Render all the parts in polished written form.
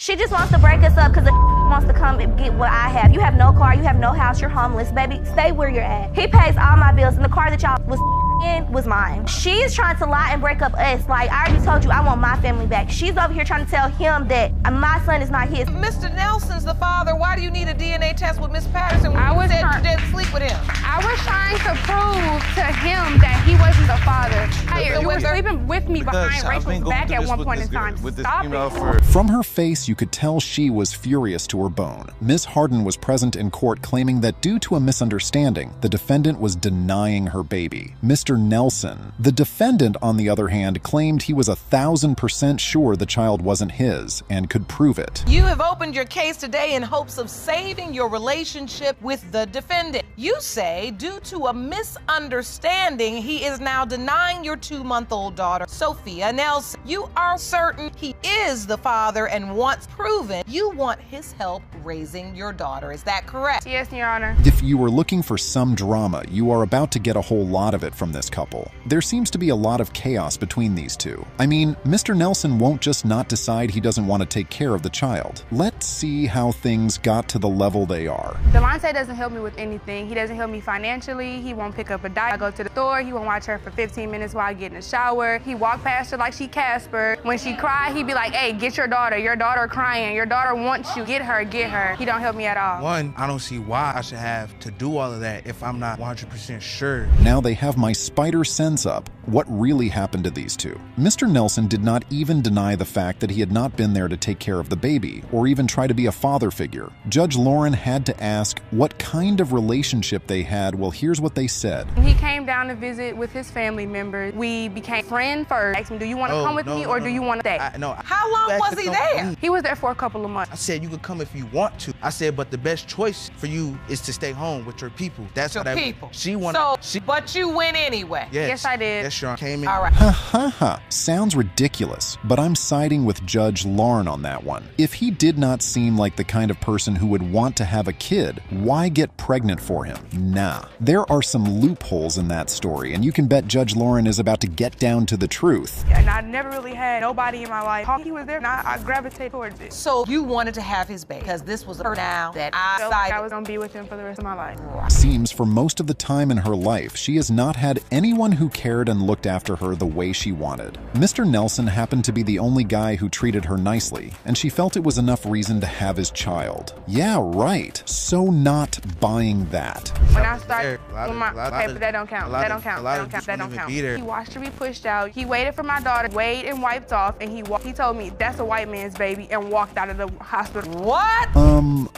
She just wants to break us up because wants to come and get what I have. You have no car, you have no house, you're homeless. Baby, stay where you're at. He pays all my bills, and the car that y'all was in was mine. She's trying to lie and break up us. Like, I already told you I want my family back. She's over here trying to tell him that my son is not his. Mr. Nelson's the father. Why do you need a DNA test with Miss Patterson when you said you didn't sleep with him? I was trying to prove to him that he wasn't the father. You were sleeping with me behind Rachel's back at one point in time. Stop it. From her face, you could tell she was furious to her bone. Ms. Harden was present in court claiming that due to a misunderstanding, the defendant was denying her baby. Mr. Nelson, the defendant, on the other hand, claimed he was 1,000% sure the child wasn't his and could prove it. You have opened your case today in hopes of saving your relationship with the defendant. You say, due to a misunderstanding, he is now denying your 2-month-old daughter, Sophia Nelson. You are certain he is the father, and once proven, you want his help raising your daughter. Is that correct? Yes, Your Honor. If you were looking for some drama, you are about to get a whole lot of it from this couple. There seems to be a lot of chaos between these two. I mean, Mr. Nelson won't just not decide he doesn't want to take care of the child. Let's see how things got to the level they are. Delonte doesn't help me with anything. He doesn't help me financially. He won't pick up a dime. I go to the store. He won't watch her for 15 minutes while I get in the shower. He walk past her like she Casper. When she cry, he be like, hey, get your daughter. Your daughter crying. Your daughter wants you. Get her, get her. He don't help me at all. One, I don't see why I should have to do all of that if I'm not 100% sure. Now they have my spider sense up. What really happened to these two? Mr. Nelson did not even deny the fact that he had not been there to take care of the baby or even try to be a father figure. Judge Lauren had to ask what kind of relationship they had. Well, here's what they said. He came down to visit with his family members. We became friends first. I asked him, do you want to come with me or do you want to stay? How long was he there? He was there for a couple of months. I said you could come if you want to. I said, but the best choice for you is to stay home with your people. That's your what people. She wanted. But you went anyway. Yes, I did. Yes, Sean came in. All right. Ha ha ha. Sounds ridiculous, but I'm siding with Judge Lauren on that one. If he did not seem like the kind of person who would want to have a kid, why get pregnant for him? Nah. There are some loopholes in that story, and you can bet Judge Lauren is about to get down to the truth. And I never really had nobody in my life. He was there, and I gravitated towards it. So you wanted to have his baby because this was her now that I felt decided like I was going to be with him for the rest of my life. Seems for most of the time in her life, she has not had anyone who cared and looked after her the way she wanted. Mr. Nelson happened to be the only guy who treated her nicely, and she felt it was enough reason to have his child. Yeah, right. So not buying that. When I started with my paper, that don't count. That don't count. That don't count. That don't count. He watched her be pushed out. He waited for my daughter, weighed and wiped off, and he told me that's a white man's baby and walked out of the hospital. What?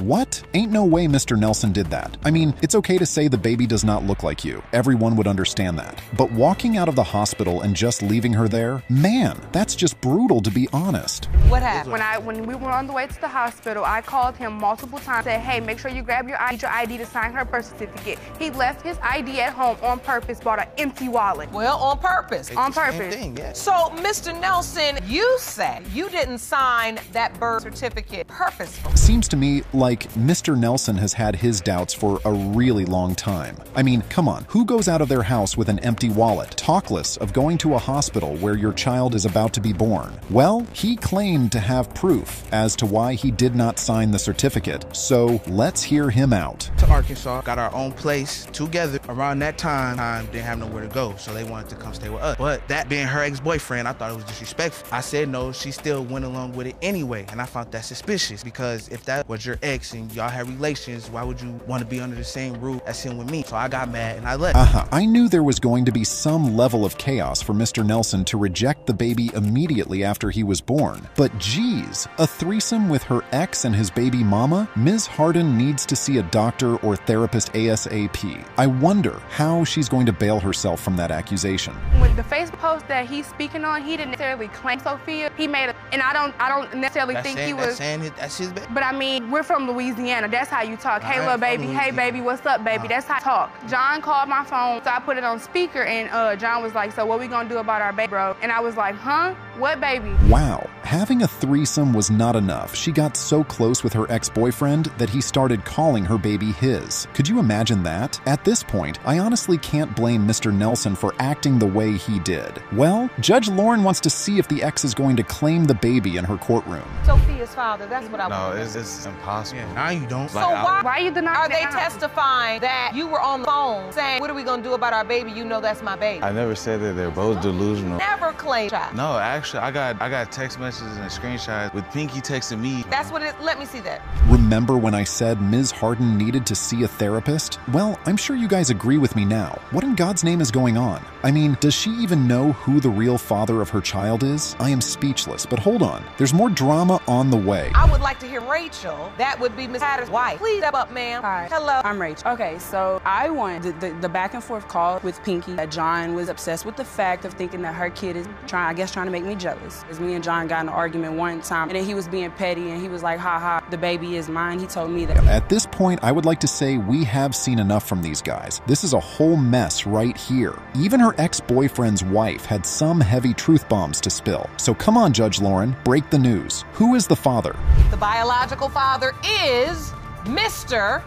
What? Ain't no way Mr. Nelson did that. I mean, it's okay to say the baby does not look like you. Everyone would understand that. But walking out of the hospital and just leaving her there? Man, that's just brutal, to be honest. What happened? When we were on the way to the hospital, I called him multiple times, said, hey, make sure you grab your ID to sign her birth certificate. He left his ID at home on purpose, bought an empty wallet. Well, on purpose. On purpose. Thing, yeah. So, Mr. Nelson, you say you didn't sign that birth certificate purposefully. Seems to me like Mr. Nelson has had his doubts for a really long time. I mean, come on, who goes out of their house with an empty wallet, talkless of going to a hospital where your child is about to be born? Well, he claimed to have proof as to why he did not sign the certificate, so let's hear him out. To Arkansas, got our own place together. Around that time, didn't have nowhere to go, so they wanted to come stay with us. But that being her ex-boyfriend, I thought it was disrespectful. I said no, she still went along with it anyway, and I found that suspicious because if that was your ex and y'all had relations, why would you want to be under the same roof as him with me? So I got mad and I left. I knew there was going to be some level of chaos for Mr. Nelson to reject the baby immediately after he was born. But geez, a threesome with her ex and his baby mama? Ms. Harden needs to see a doctor or therapist ASAP. I wonder how she's going to bail herself from that accusation. With the Facebook post that he's speaking on, he didn't necessarily claim Sophia. He made it, and I don't necessarily think he was. That's his baby. But I mean, we're from Louisiana. That's how you talk. Hey, little baby. Hey, baby. What's up, baby? That's how I talk. John called my phone, so I put it on speaker, and John was like, so what we gonna do about our baby, bro? And I was like, huh? What baby? Wow, having a threesome was not enough. She got so close with her ex-boyfriend that he started calling her baby his. Could you imagine that? At this point, I honestly can't blame Mr. Nelson for acting the way he did. Well, Judge Lauren wants to see if the ex is going to claim the baby in her courtroom. Sophia's father, that's what I want. No, it's impossible. Yeah, now you don't. So why Why are you denying are they that? testifying that you were on the phone saying, what are we gonna do about our baby? You know that's my baby. I never said that. They're both delusional. Never claimed child. No, actually, I got text messages and screenshots with Pinky texting me. That's what it is. Let me see that. Remember when I said Ms. Harden needed to see a therapist? Well, I'm sure you guys agree with me now. What in God's name is going on? I mean, does she even know who the real father of her child is? I am speechless, but hold on. There's more drama on the way. I would like to hear Rachel. That would be Miss Patterson's wife. Please step up, ma'am. Hi. Hello. I'm Rachel. Okay, so I want the back and forth call with Pinky that John was obsessed with the fact of thinking that her kid is trying to make me jealous. Because me and John got in an argument one time, and then he was being petty, and he was like, ha ha, the baby is mine. He told me that. At this point, I would like to say we have seen enough from these guys. This is a whole mess right here. Even her ex-boyfriend's wife had some heavy truth bombs to spill. So come on, Judge Lauren, break the news. Who is the father? The biological father is Mr.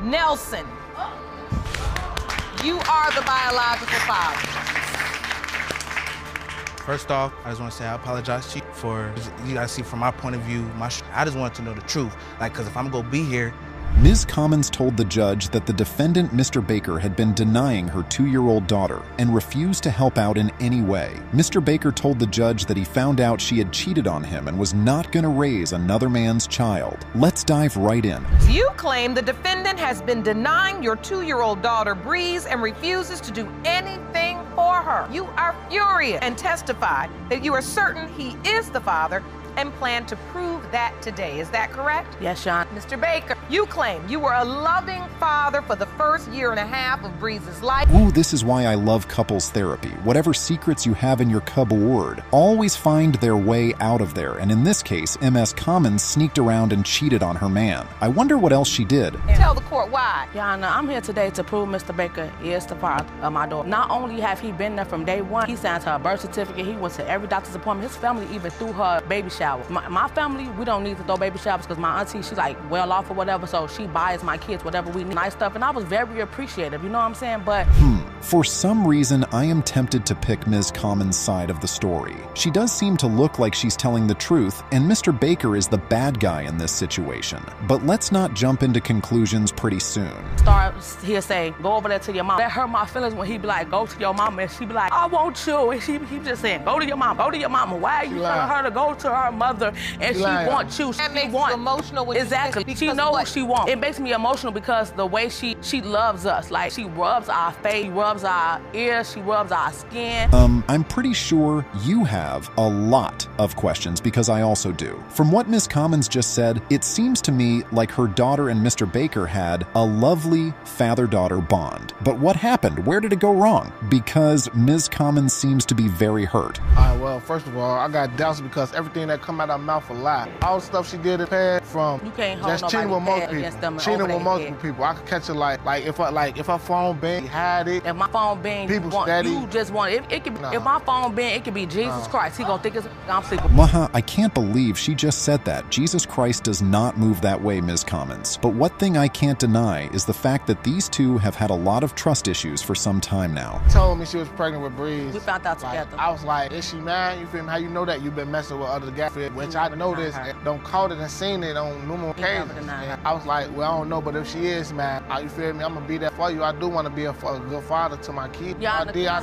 Nelson. You are the biological father. First off, I just want to say I apologize to you for, you gotta see from my point of view, I just wanted to know the truth. Like, cause if I'm gonna be here. Ms. Commons told the judge that the defendant, Mr. Baker, had been denying her 2-year-old daughter and refused to help out in any way. Mr. Baker told the judge that he found out she had cheated on him and was not going to raise another man's child. Let's dive right in. You claim the defendant has been denying your 2-year-old daughter Breeze and refuses to do anything for her. You are furious and testify that you are certain he is the father and plan to prove that today. Is that correct? Yes, Sean. Mr. Baker, you claim you were a loving father for the first 1.5 years of Breeze's life. Ooh, this is why I love couples therapy. Whatever secrets you have in your cupboard, always find their way out of there. And in this case, MS Commons sneaked around and cheated on her man. I wonder what else she did. Tell the court why. Yana, I'm here today to prove Mr. Baker is the father of my daughter. Not only have he been there from day one, he signed her birth certificate, he went to every doctor's appointment. His family even threw her baby shower. My family, we don't need to throw baby showers because my auntie, she's like well off or whatever, so she buys my kids whatever we need, nice stuff, and I was very appreciative, you know what I'm saying? But For some reason, I am tempted to pick Ms. Commons' side of the story. She does seem to look like she's telling the truth, and Mr. Baker is the bad guy in this situation. But let's not jump into conclusions pretty soon. he'll say, go over there to your mom. That hurt my feelings when he be like, go to your mama, and she be like, I want you, and he just saying, go to your mom, go to your mama. Why are you telling her to go to her mother, and she wants you? That makes you emotional when exactly. She knows what she wants. It makes me emotional because the way she loves us, like she rubs our face, she rubs our ears, she rubs our skin. I'm pretty sure you have a lot of questions because I also do. From what Ms. Commons just said, it seems to me like her daughter and Mr. Baker had a lovely father-daughter bond. But what happened? Where did it go wrong? Because Ms. Commons seems to be very hurt. All right, well, first of all, I got doubts because everything that come out of her mouth a lie. All the stuff she did in the past from you can't hold just cheating with multiple people. Cheating with multiple people. I could catch her like if her phone bang, hide it. If my phone bang, you just want it. If my phone bang, it could be Jesus Christ. He gonna think I'm sleeping. Maha, I can't believe she just said that. Jesus Christ does not move that way, Ms. Commons. But one thing I can't deny is the fact that these two have had a lot of trust issues for some time now. Told me she was pregnant with Breeze. We found out together. I was like, is she mad? You feel me? How you know that? You've been messing with other guys, which I know this. Don't caught it and seen it on numerous occasions. I was like, well, I don't know, but if she is mad, you feel me? I'm gonna be there for you. I do want to be a good father to my kids.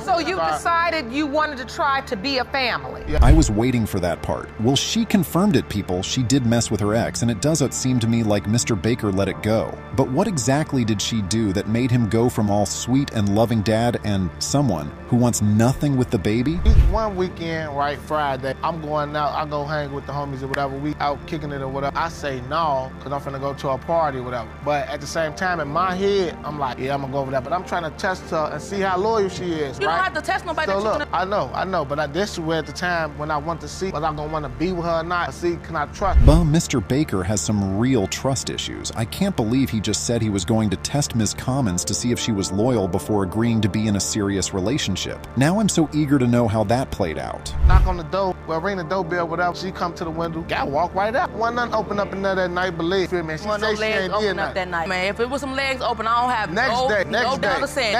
So you decided you wanted to try to be a family. Yeah. I was waiting for that part. Well, she confirmed it, people. She did mess with her ex, and it doesn't seem to me like Mr. Baker let it go. But what exactly did she do that made him go from all sweet and loving dad and someone who wants nothing with the baby? One weekend, right, Friday, I'm going out, I go hang with the homies or whatever, we out kicking it or whatever. I say no, because I'm finna go to a party or whatever. But at the same time, in my head, I'm like, yeah, I'm gonna go over there. But I'm trying to test her and see how loyal she is, You don't have to test nobody So that you're look, gonna... I know, but this is where at the time when I want to see whether I'm gonna want to be with her or not, see, can I trust her? But Mr. Baker has some real trust issues. I can't believe he just said he was going to test Ms. Commons to see if she was loyal before agreeing to be in a serious relationship. Now I'm so eager to know how that played out. Knock on the door, well, ring the doorbell, whatever. She come to the window, guy walk right out. Wasn't nothing open up in there that night, believe me. She Wasn't no say she legs ain't open did up that nothing. night. Man, if it was some legs open, I don't have Next day,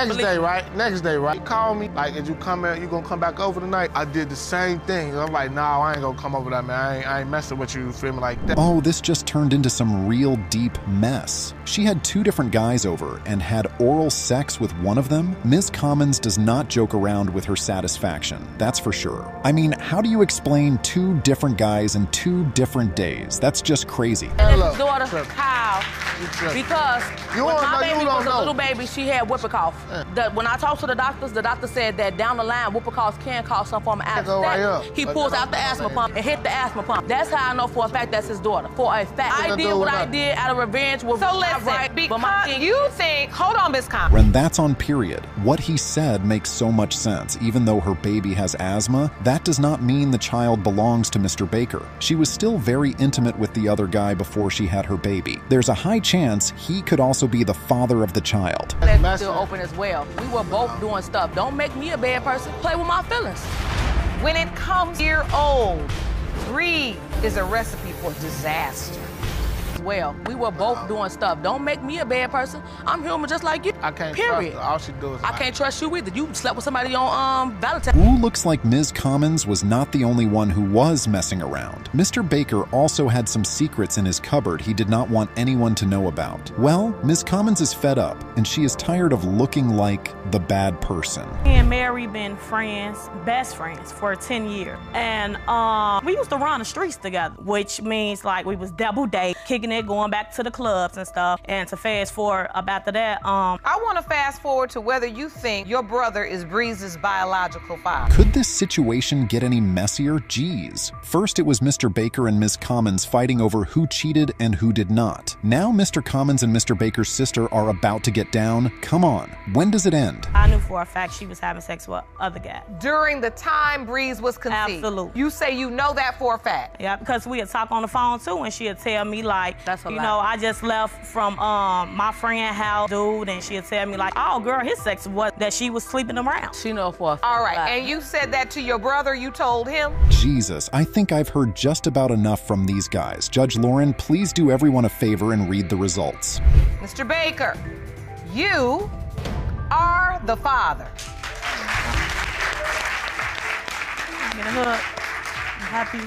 Believe Next day, right? He called me, like, did you come here, you gonna come back over tonight? I did the same thing. I'm like, nah, I ain't gonna come over there, man. I ain't messing with you, feel me, like that. Oh, this just turned into some real deep mess. She had 2 different guys over and had oral sex with one of them. Ms. Commons does not joke around with her satisfaction, that's for sure. I mean, how do you explain 2 different guys in 2 different days? That's just crazy. And his daughter, Kyle, because You when don't my know, you baby don't was a know. little baby, she had whooping cough. When I talked to the doctor said that down the line, whooping cough can cause some form of asthma. Go right up. He pulls out the asthma pump and hit the asthma pump. That's how I know for a fact that's his daughter. For a fact. I did what I did out of revenge. Was So not listen, right, but my because thing- you think, hold on, Miss Commons. And that's on period. What he said makes so much sense. Even though her baby has asthma, that does not mean the child belongs to Mr. Baker. She was still very intimate with the other guy before she had her baby. There's a high chance he could also be the father of the child. That's still open as well. We were both doing stuff. Don't make me a bad person. Play with my feelings. When it comes year old, greed is a recipe for disaster. Well, we were both doing stuff. Don't make me a bad person. I'm human just like you. I can't Period. trust her. All she do is I lie. can't trust you either. You slept with somebody on Valentine's. Ooh, looks like Ms. Commons was not the only one who was messing around. Mr. Baker also had some secrets in his cupboard he did not want anyone to know about. Well, Ms. Commons is fed up, and she is tired of looking like the bad person. Me and Mary been friends, best friends, for 10 years. And we used to run the streets together, which means like we was double date, kicking it, going back to the clubs and stuff. And to fast forward up after that, I want to fast forward to whether you think your brother is Breeze's biological father. Could this situation get any messier? Geez. First it was Mr. Baker and Ms. Commons fighting over who cheated and who did not. Now Mr. Commons and Mr. Baker's sister are about to get down. Come on, when does it end? I knew for a fact she was having sex with other guy. During the time Breeze was conceived. Absolutely. You say you know that for a fact. Yeah, because we'd talk on the phone too, and she'd tell me like, That's a you lie. know, I just left from my friend house, dude, and she'd tell me like, oh girl, his sex was that she was sleeping around. She know for a fact. All right, and you said that to your brother, you told him? Jesus, I think I've heard just about enough from these guys. Judge Lauren, please do everyone a favor and read the results. Mr. Baker, you are the father. Get a hug. I'm happy.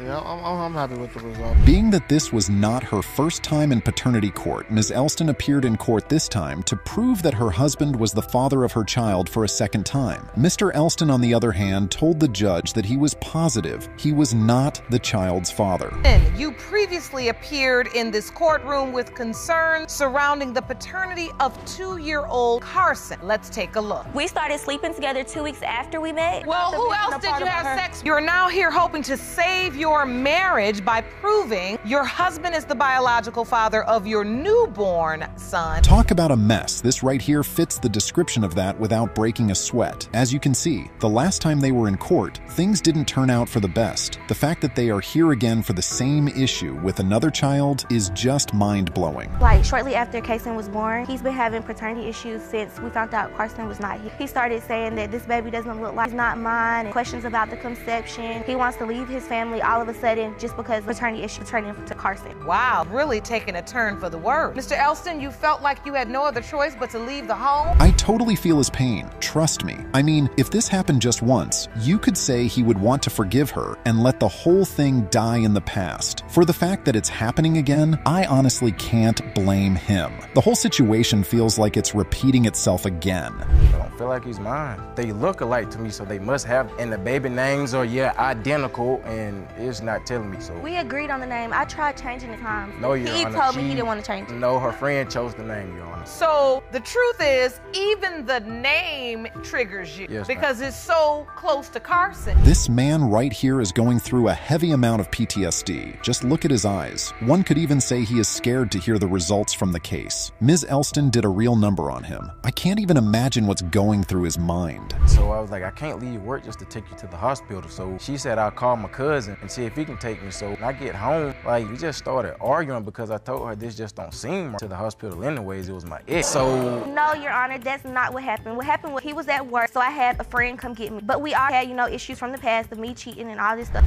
Yeah, I'm happy with the result. Being that this was not her first time in paternity court, Ms. Elston appeared in court this time to prove that her husband was the father of her child for a second time. Mr. Elston, on the other hand, told the judge that he was positive he was not the child's father. You previously appeared in this courtroom with concerns surrounding the paternity of 2-year-old Carson. Let's take a look. We started sleeping together 2 weeks after we met. Well, who else did you have sex? You're now here hoping to save your marriage by proving your husband is the biological father of your newborn son. Talk about a mess. This right here fits the description of that without breaking a sweat. As you can see, the last time they were in court, things didn't turn out for the best. The fact that they are here again for the same issue with another child is just mind-blowing. Like shortly after Kason was born, he's been having paternity issues since we found out Carson was not here. He started saying that this baby doesn't look like he's not mine, and questions about the conception. He wants to leave his family all of a sudden just because paternity issues turned into Carson. Wow, really taking a turn for the worse. Mr. Elston, you felt like you had no other choice but to leave the home? I totally feel his pain, trust me. I mean, if this happened just once, you could say he would want to forgive her and let the whole thing die in the past. For the fact that it's happening again, I honestly can't blame him. The whole situation feels like it's repeating itself again. I don't feel like he's mine. They look alike to me, so they must have, and the baby names are, yeah, identical, and it's not telling me so. We agreed on the name. I tried changing the times. No, Your He Honor, told me he didn't want to change it. No, her friend chose the name, Your Honor. So the truth is, even the name triggers you Yes, because it's so close to Carson. This man right here is going through a heavy amount of PTSD. Just look at his eyes. One could even say he is scared to hear the results from the case. Ms. Elston did a real number on him. I can't even imagine what's going through his mind. So I was like, I can't leave work just to take you to the hospital. So she said, I'll call my cousin and see if he can take me. So when I get home, like, we just started arguing because I told her this just don't seem right to the hospital anyways. It was my ex. So no, Your Honor, that's not what happened. What happened was he was at work, so I had a friend come get me. But we all had, issues from the past of me cheating and all this stuff.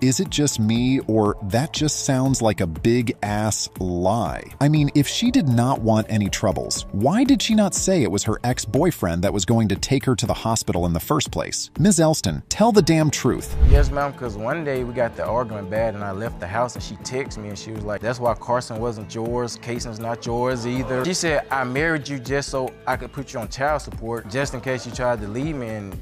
Is it just me, or that just sounds like a big-ass lie? I mean, if she did not want any troubles, why did she not say it was her ex-boyfriend that was going to take her to the hospital in the first place? Ms. Elston, tell the damn truth. Yes, ma'am, because one day we got the argument bad and I left the house and she texted me and she was like, that's why Carson wasn't yours, Cason's not yours either. She said, I married you just so I could put you on child support, just in case you tried to leave me and,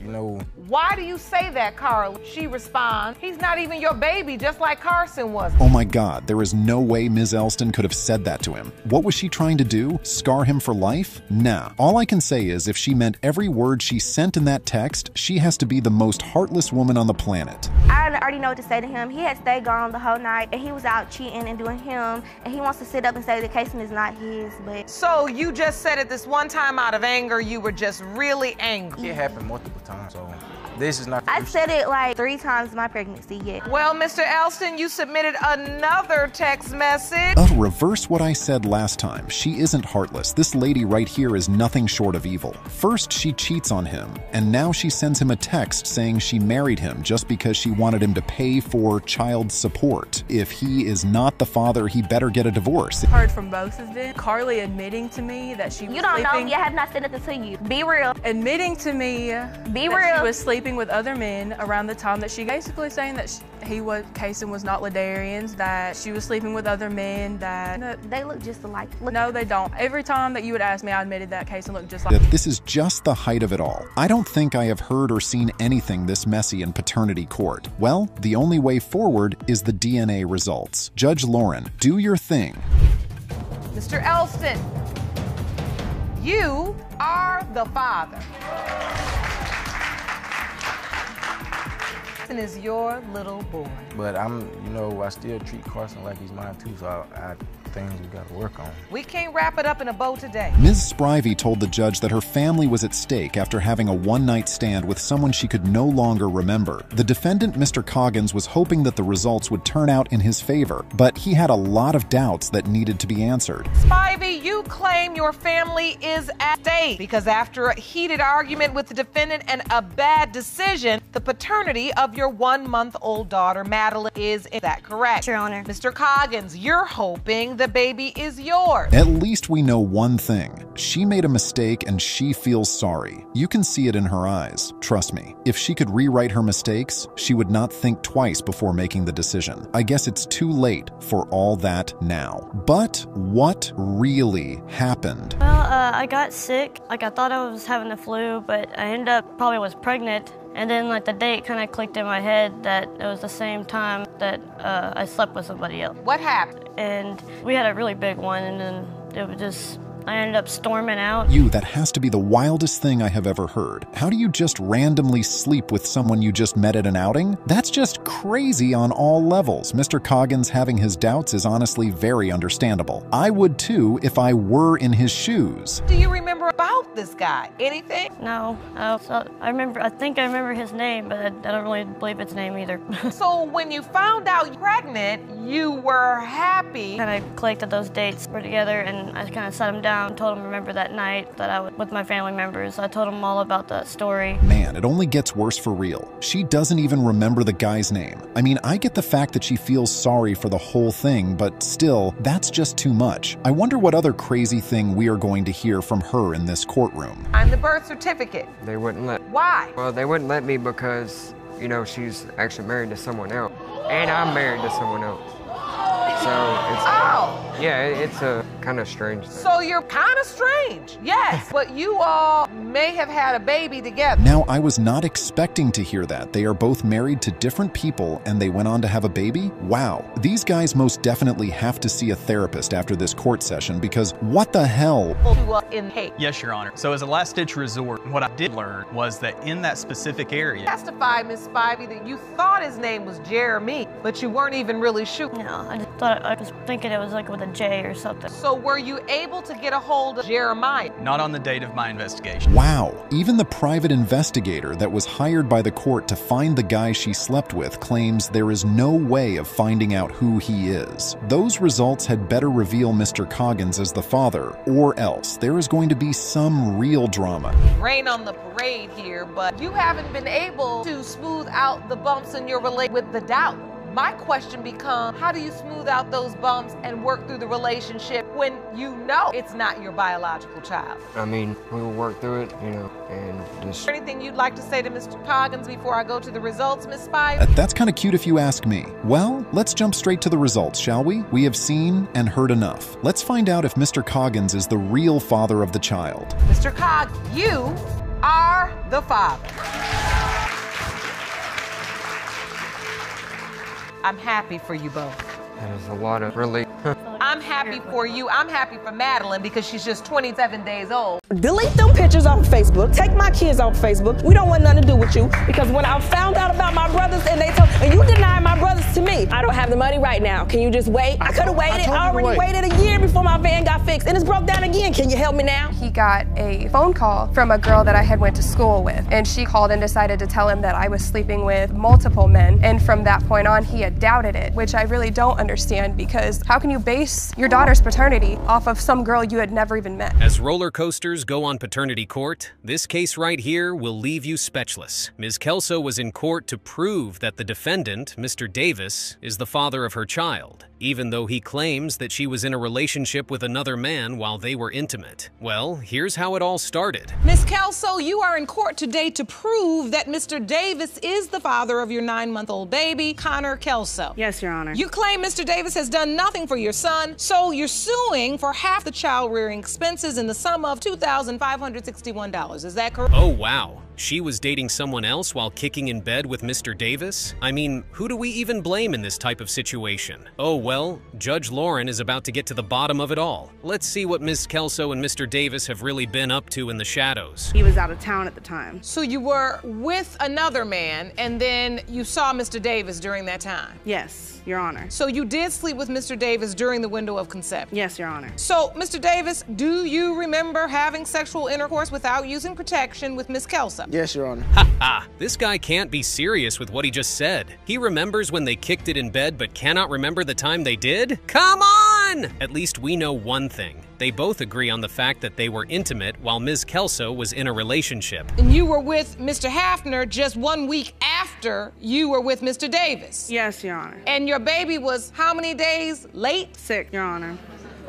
Why do you say that, Carla? She responds, he's not even your baby, just like Carson was. Oh my God, there is no way Ms. Elston could have said that to him. What was she trying to do? Scar him for life? Nah. All I can say is if she meant every word she sent in that text, she has to be the most heartless woman on the planet. I already know what to say to him. He had stayed gone the whole night, and he was out cheating and doing him, and he wants to sit up and say the Cason is not his, but... So you just said it this one time out of anger, you were just really angry. It happened multiple times, so this is not... I said it like 3 times in my pregnancy, yeah. Well, Mr. Elston, you submitted another text message. I'll reverse what I said last time. She isn't heartless. This lady right here is nothing short of evil. First, she cheats on him, and now she sends him a text saying she married him just because she wanted him to pay for child support. If he is not the father, he better get a divorce. Heard from both of them. Carly admitting to me that she was You don't sleeping. know me. I have not said nothing to you. Be real. Admitting to me Be that real. she was sleeping with other men around the time that she basically saying that Cason was not Ladarian's, that she was sleeping with other men, that... They look just alike. No, they don't. Every time that you would ask me, I admitted that Cason looked just like... That this is just the height of it all. I don't think I have heard or seen anything this messy in paternity court. Well, the only way forward is the DNA results. Judge Lauren, do your thing. Mr. Elston, you are the father. And is your little boy. But I still treat Carson like he's mine too, so I things we gotta work on. We can't wrap it up in a bow today. Ms. Sprivey told the judge that her family was at stake after having a one-night stand with someone she could no longer remember. The defendant, Mr. Coggins, was hoping that the results would turn out in his favor, but he had a lot of doubts that needed to be answered. Spivey, you claim your family is at stake because after a heated argument with the defendant and a bad decision, the paternity of your 1-month-old daughter, Madeline, is that correct? Your Honor. Mr. Coggins, you're hoping the baby is yours. At least we know one thing. She made a mistake and she feels sorry. You can see it in her eyes. Trust me. If she could rewrite her mistakes, she would not think twice before making the decision. I guess it's too late for all that now. But what really happened? Well, I got sick. I thought I was having the flu, but I ended up probably was pregnant. And then the date kind of clicked in my head that it was the same time that I slept with somebody else. What happened? And we had a really big one, and then it was just, I ended up storming out. That has to be the wildest thing I have ever heard. How do you just randomly sleep with someone you just met at an outing? That's just crazy on all levels. Mr. Coggins having his doubts is honestly very understandable. I would too if I were in his shoes. Do you remember about this guy? Anything? No. I think I remember his name, but I don't really believe its name either. So when you found out you're pregnant, you were happy. Kind of clicked that those dates were together, and I kind of sat him down, told him to remember that night that I was with my family members. I told him all about that story. Man, it only gets worse for real. She doesn't even remember the guy's name. I mean, I get the fact that she feels sorry for the whole thing, but still, that's just too much. I wonder what other crazy thing we are going to hear from her in this courtroom. I'm the birth certificate. They wouldn't let. Why? Well, they wouldn't let me because, she's actually married to someone else. And I'm married to someone else. So it's... Oh! Yeah, it's kind of strange. So you're kind of strange, yes, but you all may have had a baby together. Now, I was not expecting to hear that. They are both married to different people and they went on to have a baby? Wow. These guys most definitely have to see a therapist after this court session because what the hell? Yes, Your Honor. So as a last-ditch resort, what I did learn was that in that specific area... Testified, Miss Spivey, that you thought his name was Jeremy, but you weren't even really sure. No, I just thought, I was thinking it was like with a J or something. So were you able to get a hold of Jeremiah? Not on the date of my investigation. Wow. Even the private investigator that was hired by the court to find the guy she slept with claims there is no way of finding out who he is. Those results had better reveal Mr. Coggins as the father, or else there is going to be some real drama. Rain on the parade here, but you haven't been able to smooth out the bumps in your relationship with the doubt. My question becomes, how do you smooth out those bumps and work through the relationship when you know it's not your biological child? I mean, we will work through it, you know, and just... Is there anything you'd like to say to Mr. Coggins before I go to the results, Miss Spivey? That's kind of cute if you ask me. Well, let's jump straight to the results, shall we? We have seen and heard enough. Let's find out if Mr. Coggins is the real father of the child. Mr. Coggins, you are the father. I'm happy for you both. That is a lot of relief. I'm happy for you. I'm happy for Madeline because she's just 27 days old. Delete them pictures off Facebook. Take my kids off Facebook. We don't want nothing to do with you because when I found out about my brothers and you denied my brothers to me. I don't have the money right now. Can you just wait? I could have waited. I already waited a year before my van got fixed and it's broke down again. Can you help me now? He got a phone call from a girl that I had went to school with, and she called and decided to tell him that I was sleeping with multiple men, and from that point on he had doubted it, which I really don't understand because how can you base your daughter's paternity off of some girl you had never even met? As roller coasters go on paternity court, this case right here will leave you speechless. Ms. Kelso was in court to prove that the defendant, Mr. Davis, is the father of her child, even though he claims that she was in a relationship with another man while they were intimate. Well, here's how it all started. Miss Kelso, you are in court today to prove that Mr. Davis is the father of your 9-month-old baby, Connor Kelso. Yes, Your Honor. You claim Mr. Davis has done nothing for your son, so you're suing for half the child rearing expenses in the sum of $2,561. Is that correct? Oh, wow. She was dating someone else while kicking in bed with Mr. Davis? I mean, who do we even blame in this type of situation? Oh, well, Judge Lauren is about to get to the bottom of it all. Let's see what Ms. Kelso and Mr. Davis have really been up to in the shadows. He was out of town at the time. So you were with another man, and then you saw Mr. Davis during that time? Yes, Your Honor. So you did sleep with Mr. Davis during the window of conception? Yes, Your Honor. So, Mr. Davis, do you remember having sexual intercourse without using protection with Ms. Kelso? Yes, Your Honor. Ha ha! This guy can't be serious with what he just said. He remembers when they kicked it in bed but cannot remember the time they did? Come on! At least we know one thing. They both agree on the fact that they were intimate while Ms. Kelso was in a relationship. And you were with Mr. Hafner just 1 week after you were with Mr. Davis? Yes, Your Honor. And your baby was how many days late? 6, Your Honor.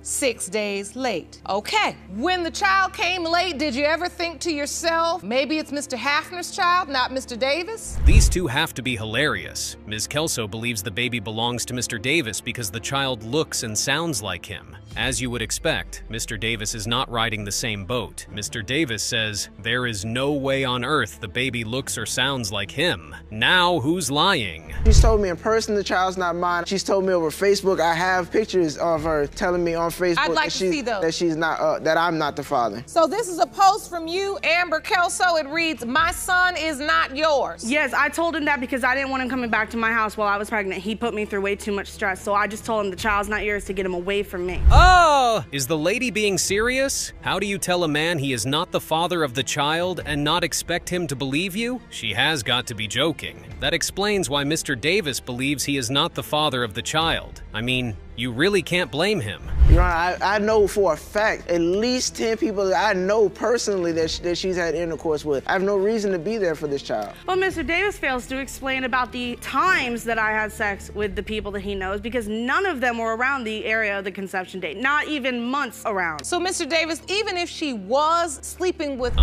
6 days late. Okay. When the child came late, did you ever think to yourself, maybe it's Mr. Hafner's child, not Mr. Davis? These two have to be hilarious. Ms. Kelso believes the baby belongs to Mr. Davis because the child looks and sounds like him. As you would expect, Mr. Davis is not riding the same boat. Mr. Davis says, there is no way on earth the baby looks or sounds like him. Now who's lying? She's told me in person the child's not mine. She's told me over Facebook. I have pictures of her telling me on Facebook I'd like to see those. That she's not, that I'm not the father. So this is a post from you, Amber Kelso. It reads, my son is not yours. Yes, I told him that because I didn't want him coming back to my house while I was pregnant. He put me through way too much stress, so I just told him the child's not yours to get him away from me. Oh, is the lady being serious? How do you tell a man he is not the father of the child and not expect him to believe you? She has got to be joking. That explains why Mr. Davis believes he is not the father of the child. I mean, you really can't blame him. Your Honor, I know for a fact at least 10 people that I know personally that she's had intercourse with. I have no reason to be there for this child. Well, Mr. Davis fails to explain about the times that I had sex with the people that he knows because none of them were around the area of the conception date, not even months around. So, Mr. Davis, even if she was sleeping with...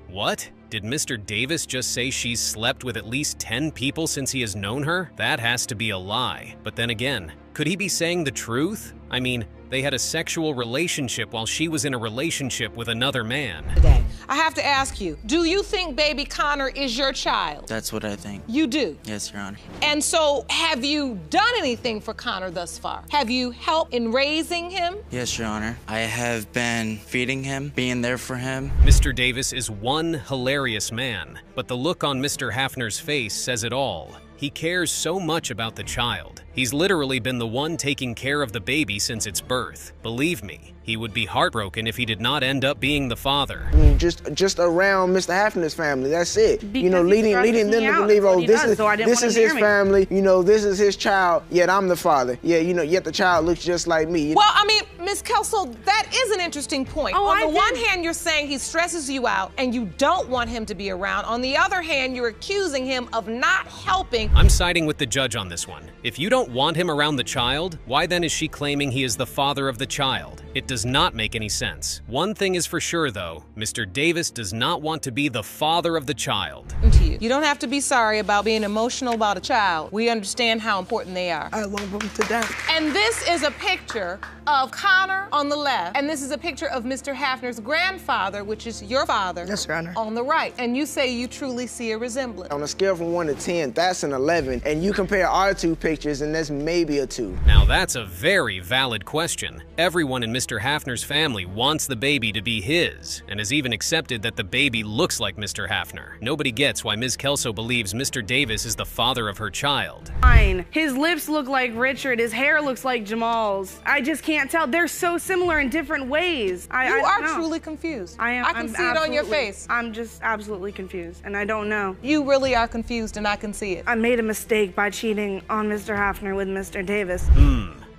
What? Did Mr. Davis just say she's slept with at least 10 people since he has known her? That has to be a lie. But then again, could he be saying the truth? I mean, they had a sexual relationship while she was in a relationship with another man. Today, I have to ask you, do you think baby Connor is your child? That's what I think. You do? Yes, Your Honor. And so, have you done anything for Connor thus far? Have you helped in raising him? Yes, Your Honor. I have been feeding him, being there for him. Mr. Davis is one hilarious man, but the look on Mr. Hafner's face says it all. He cares so much about the child. He's literally been the one taking care of the baby since its birth. Believe me, he would be heartbroken if he did not end up being the father. I mean, just around Mr. Hafner's family, that's it. Because you know, leading them to believe, oh, this is his family, you know, this is his child, yet I'm the father. Yeah, you know, yet the child looks just like me. Well, I mean, Ms. Kelso, that is an interesting point. On the one hand, you're saying he stresses you out and you don't want him to be around. On the other hand, you're accusing him of not helping. I'm siding with the judge on this one. If you don't want him around the child, why then is she claiming he is the father of the child? It does not make any sense. One thing is for sure, though, Mr. Davis does not want to be the father of the child. You don't have to be sorry about being emotional about a child. We understand how important they are. I love them to death. And this is a picture of Connor on the left, and this is a picture of Mr. Hafner's grandfather, which is your father, yes, Your Honor, on the right. And you say you truly see a resemblance. On a scale from 1 to 10, that's an 11. And you compare our two pictures, and that's maybe a 2. Now that's a very valid question. Everyone in Mr. Hafner's family wants the baby to be his, and has even accepted that the baby looks like Mr. Hafner. Nobody gets why Ms. Kelso believes Mr. Davis is the father of her child. Fine. His lips look like Richard, his hair looks like Jamal's. I just can't tell. They're so similar in different ways. You are truly confused. I can see it on your face. I'm just absolutely confused, and I don't know. You really are confused, and I can see it. I made a mistake by cheating on Mr. Hafner with Mr. Davis.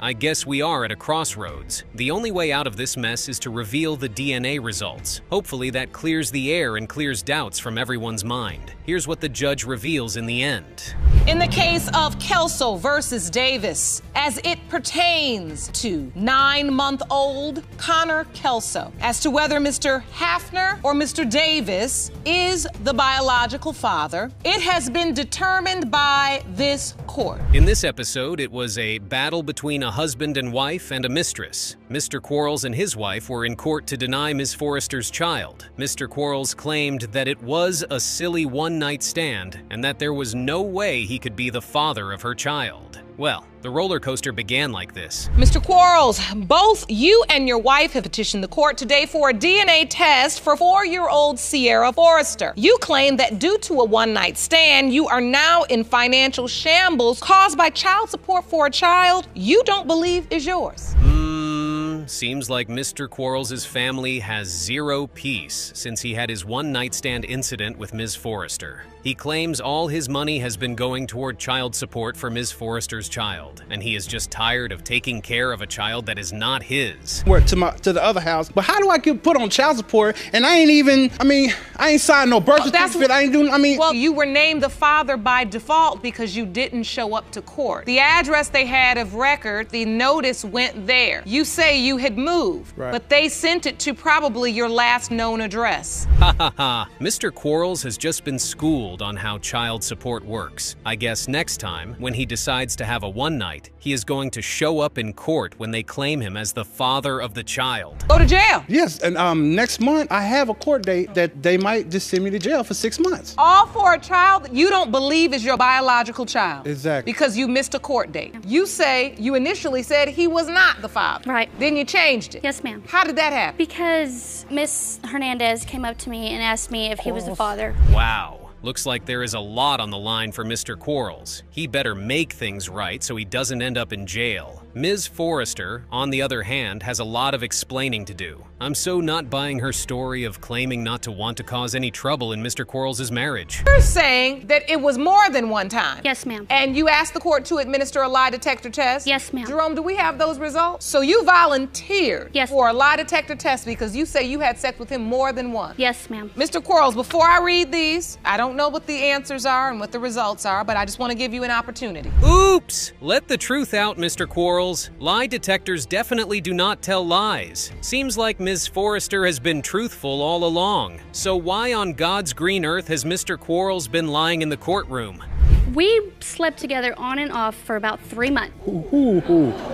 I guess we are at a crossroads. The only way out of this mess is to reveal the DNA results. Hopefully that clears the air and clears doubts from everyone's mind. Here's what the judge reveals in the end. In the case of Kelso versus Davis, as it pertains to 9-month-old Connor Kelso, as to whether Mr. Hafner or Mr. Davis is the biological father, it has been determined by this court. In this episode, it was a battle between a husband and wife and a mistress. Mr. Quarles and his wife were in court to deny Ms. Forrester's child. Mr. Quarles claimed that it was a silly one-night stand and that there was no way he could be the father of her child. Well, the roller coaster began like this. Mr. Quarles, both you and your wife have petitioned the court today for a DNA test for 4-year-old Sierra Forrester. You claim that due to a one-night stand, you are now in financial shambles caused by child support for a child you don't believe is yours. Seems like Mr. Quarles' family has zero peace since he had his one-night stand incident with Ms. Forrester. He claims all his money has been going toward child support for Ms. Forrester's child, and he is just tired of taking care of a child that is not his. Work to the other house, but how do I get put on child support and I ain't signed no birth certificate, I ain't doing, Well, you were named the father by default because you didn't show up to court. The address they had of record, the notice went there. You say you had moved, right, but they sent it to probably your last known address. Ha ha ha. Mr. Quarles has just been schooled on how child support works. I guess next time, when he decides to have a one-night, he is going to show up in court when they claim him as the father of the child. Go to jail. Yes, and next month I have a court date that they might just send me to jail for 6 months. All for a child that you don't believe is your biological child. Exactly. Because you missed a court date. You say you initially said he was not the father. Right. Then you changed it. Yes, ma'am. How did that happen? Because Miss Hernandez came up to me and asked me if he was the father. Wow. Looks like there is a lot on the line for Mr. Quarles. He better make things right so he doesn't end up in jail. Ms. Forrester, on the other hand, has a lot of explaining to do. I'm so not buying her story of claiming not to want to cause any trouble in Mr. Quarles' marriage. You're saying that it was more than one time. Yes, ma'am. And you asked the court to administer a lie detector test? Yes, ma'am. Jerome, do we have those results? So you volunteered for a lie detector test because you say you had sex with him more than once? Yes, ma'am. Mr. Quarles, before I read these, I don't know what the answers are and what the results are, but I just want to give you an opportunity. Oops! Let the truth out, Mr. Quarles. Quarles, lie detectors definitely do not tell lies. Seems like Ms. Forrester has been truthful all along. So why on God's green earth has Mr. Quarles been lying in the courtroom? We slept together on and off for about 3 months.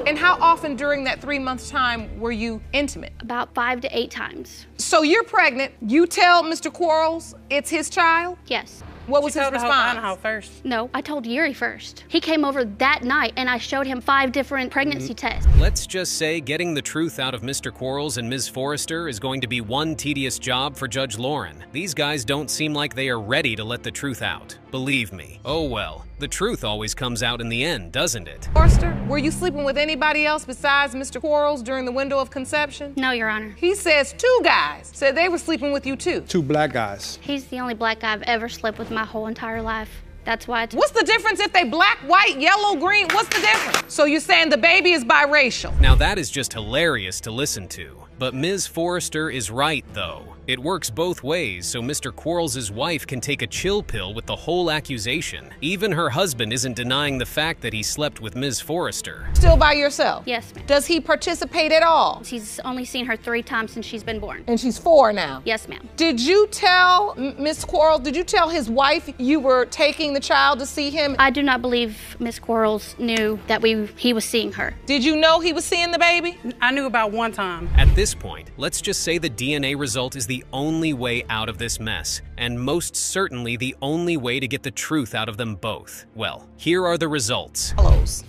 And how often during that 3 months time were you intimate? About 5 to 8 times. So you're pregnant. You tell Mr. Quarles it's his child? Yes. What was his response? First. No, I told Yuri first. He came over that night and I showed him 5 different pregnancy tests. Let's just say getting the truth out of Mr. Quarles and Ms. Forrester is going to be one tedious job for Judge Lauren. These guys don't seem like they are ready to let the truth out. Believe me. Oh well, the truth always comes out in the end, doesn't it? Forrester, were you sleeping with anybody else besides Mr. Quarles during the window of conception? No, Your Honor. He says 2 guys said they were sleeping with you too. 2 black guys. He's the only black guy I've ever slept with my whole entire life. That's why What's the difference if they black, white, yellow, green? What's the difference? So you're saying the baby is biracial? Now that is just hilarious to listen to. But Ms. Forrester is right, though. It works both ways, so Mr. Quarles' wife can take a chill pill with the whole accusation. Even her husband isn't denying the fact that he slept with Ms. Forrester. Still by yourself? Yes, ma'am. Does he participate at all? He's only seen her 3 times since she's been born. And she's 4 now? Yes, ma'am. Did you tell Ms. Quarles, did you tell his wife you were taking the child to see him? I do not believe Miss Quarles knew that he was seeing her. Did you know he was seeing the baby? I knew about 1 time. At this point, let's just say the DNA result is the only way out of this mess, and most certainly the only way to get the truth out of them both. Well, here are the results.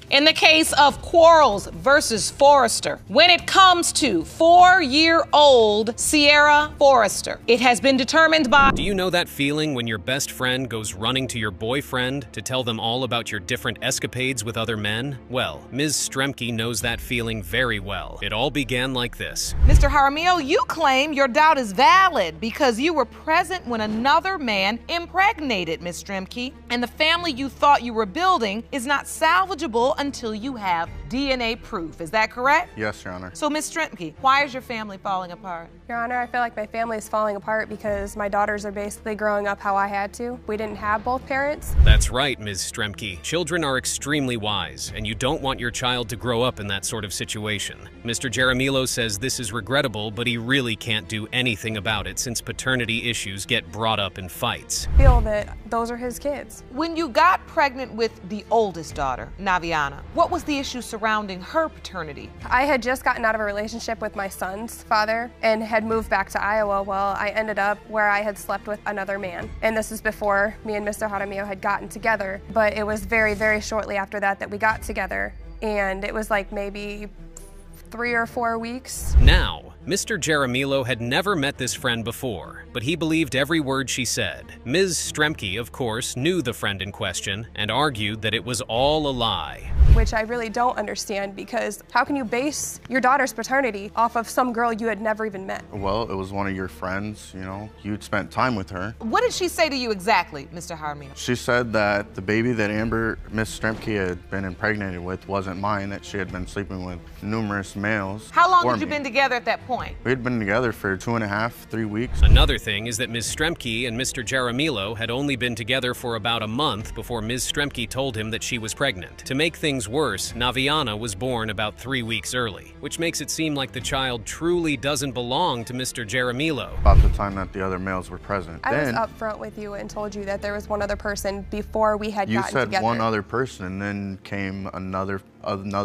In the case of Quarles versus Forrester, when it comes to 4-year-old Sierra Forrester, it has been determined by... Do you know that feeling when your best friend goes running to your boyfriend to tell them all about your different escapades with other men? Well, Ms. Stremke knows that feeling very well. It all began like this. Mr. Jaramillo, you claim your doubt is valid because you were present when another man impregnated Ms. Stremke, and the family you thought you were building is not salvageable until you have DNA proof. Is that correct? Yes, Your Honor. So, Ms. Stremke, why is your family falling apart? Your Honor, I feel like my family is falling apart because my daughters are basically growing up how I had to. We didn't have both parents. That's right, Ms. Stremke. Children are extremely wise, and you don't want your child to grow up in that sort of situation. Mr. Jaramillo says this is regrettable, but he really can't do anything about it since paternity issues get brought up in fights. I feel that those are his kids. When you got pregnant with the oldest daughter, Naviana, what was the issue surrounding her paternity? I had just gotten out of a relationship with my son's father and had moved back to Iowa. Well, I ended up where I had slept with another man. And this is before me and Mr. Jaramillo had gotten together. But it was very, very shortly after that we got together. And it was like maybe 3 or 4 weeks. Now, Mr. Jaramillo had never met this friend before, but he believed every word she said. Ms. Stremke, of course, knew the friend in question and argued that it was all a lie. Which I really don't understand, because how can you base your daughter's paternity off of some girl you had never even met? Well, it was one of your friends, you know, you'd spent time with her. What did she say to you exactly, Mr. Jaramillo? She said that the baby that Ms. Stremke had been impregnated with wasn't mine, that she had been sleeping with numerous males. How long had you been together at that point? We had been together for 2.5, 3 weeks. Another thing is that Ms. Stremke and Mr. Jaramillo had only been together for about a month before Ms. Stremke told him that she was pregnant. To make things worse, Naviana was born about 3 weeks early, which makes it seem like the child truly doesn't belong to Mr. Jaramillo. About the time that the other males were present. I was upfront with you and told you that there was one other person before we had gotten together. You said one other person, and then came another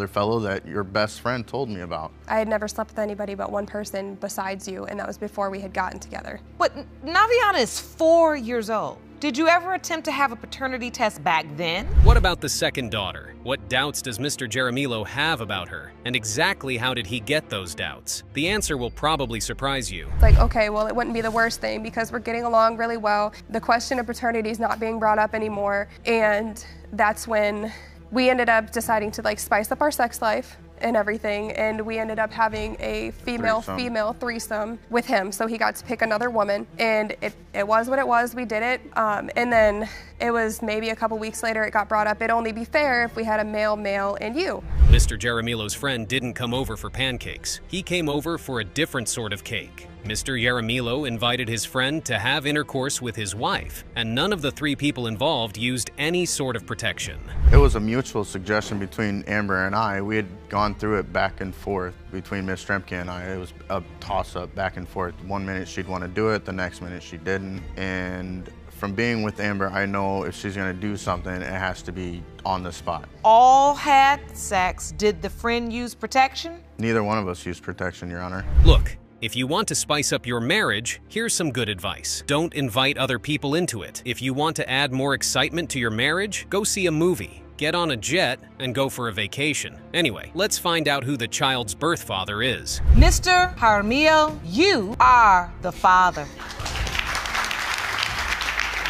fellow that your best friend told me about. I had never slept with anybody but one person besides you, and that was before we had gotten together. But Naviana is 4 years old. Did you ever attempt to have a paternity test back then? What about the second daughter? What doubts does Mr. Jaramillo have about her? And exactly how did he get those doubts? The answer will probably surprise you. It's like, okay, well, it wouldn't be the worst thing because we're getting along really well. The question of paternity is not being brought up anymore. And that's when we ended up deciding to spice up our sex life and everything, and we ended up having a female-female threesome with him, so he got to pick another woman, and it was what it was. We did it, and then it was maybe a couple weeks later it got brought up, it'd only be fair if we had a male, and you. Mr. Jaramillo's friend didn't come over for pancakes. He came over for a different sort of cake. Mr. Yaramillo invited his friend to have intercourse with his wife, and none of the 3 people involved used any sort of protection. It was a mutual suggestion between Amber and I. We had gone through it back and forth between Ms. Stremke and I. It was a toss-up back and forth. One minute she'd want to do it, the next minute she didn't. And from being with Amber, I know if she's going to do something, it has to be on the spot. All had sex. Did the friend use protection? Neither one of us used protection, Your Honor. Look, if you want to spice up your marriage, here's some good advice. Don't invite other people into it. If you want to add more excitement to your marriage, go see a movie, get on a jet, and go for a vacation. Anyway, let's find out who the child's birth father is. Mr. Jaramillo, you are the father.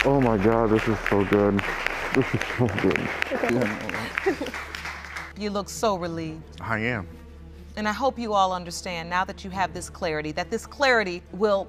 Oh my God, this is so good. This is so good. You look so relieved. I am. And I hope you all understand now that you have this clarity, that this clarity will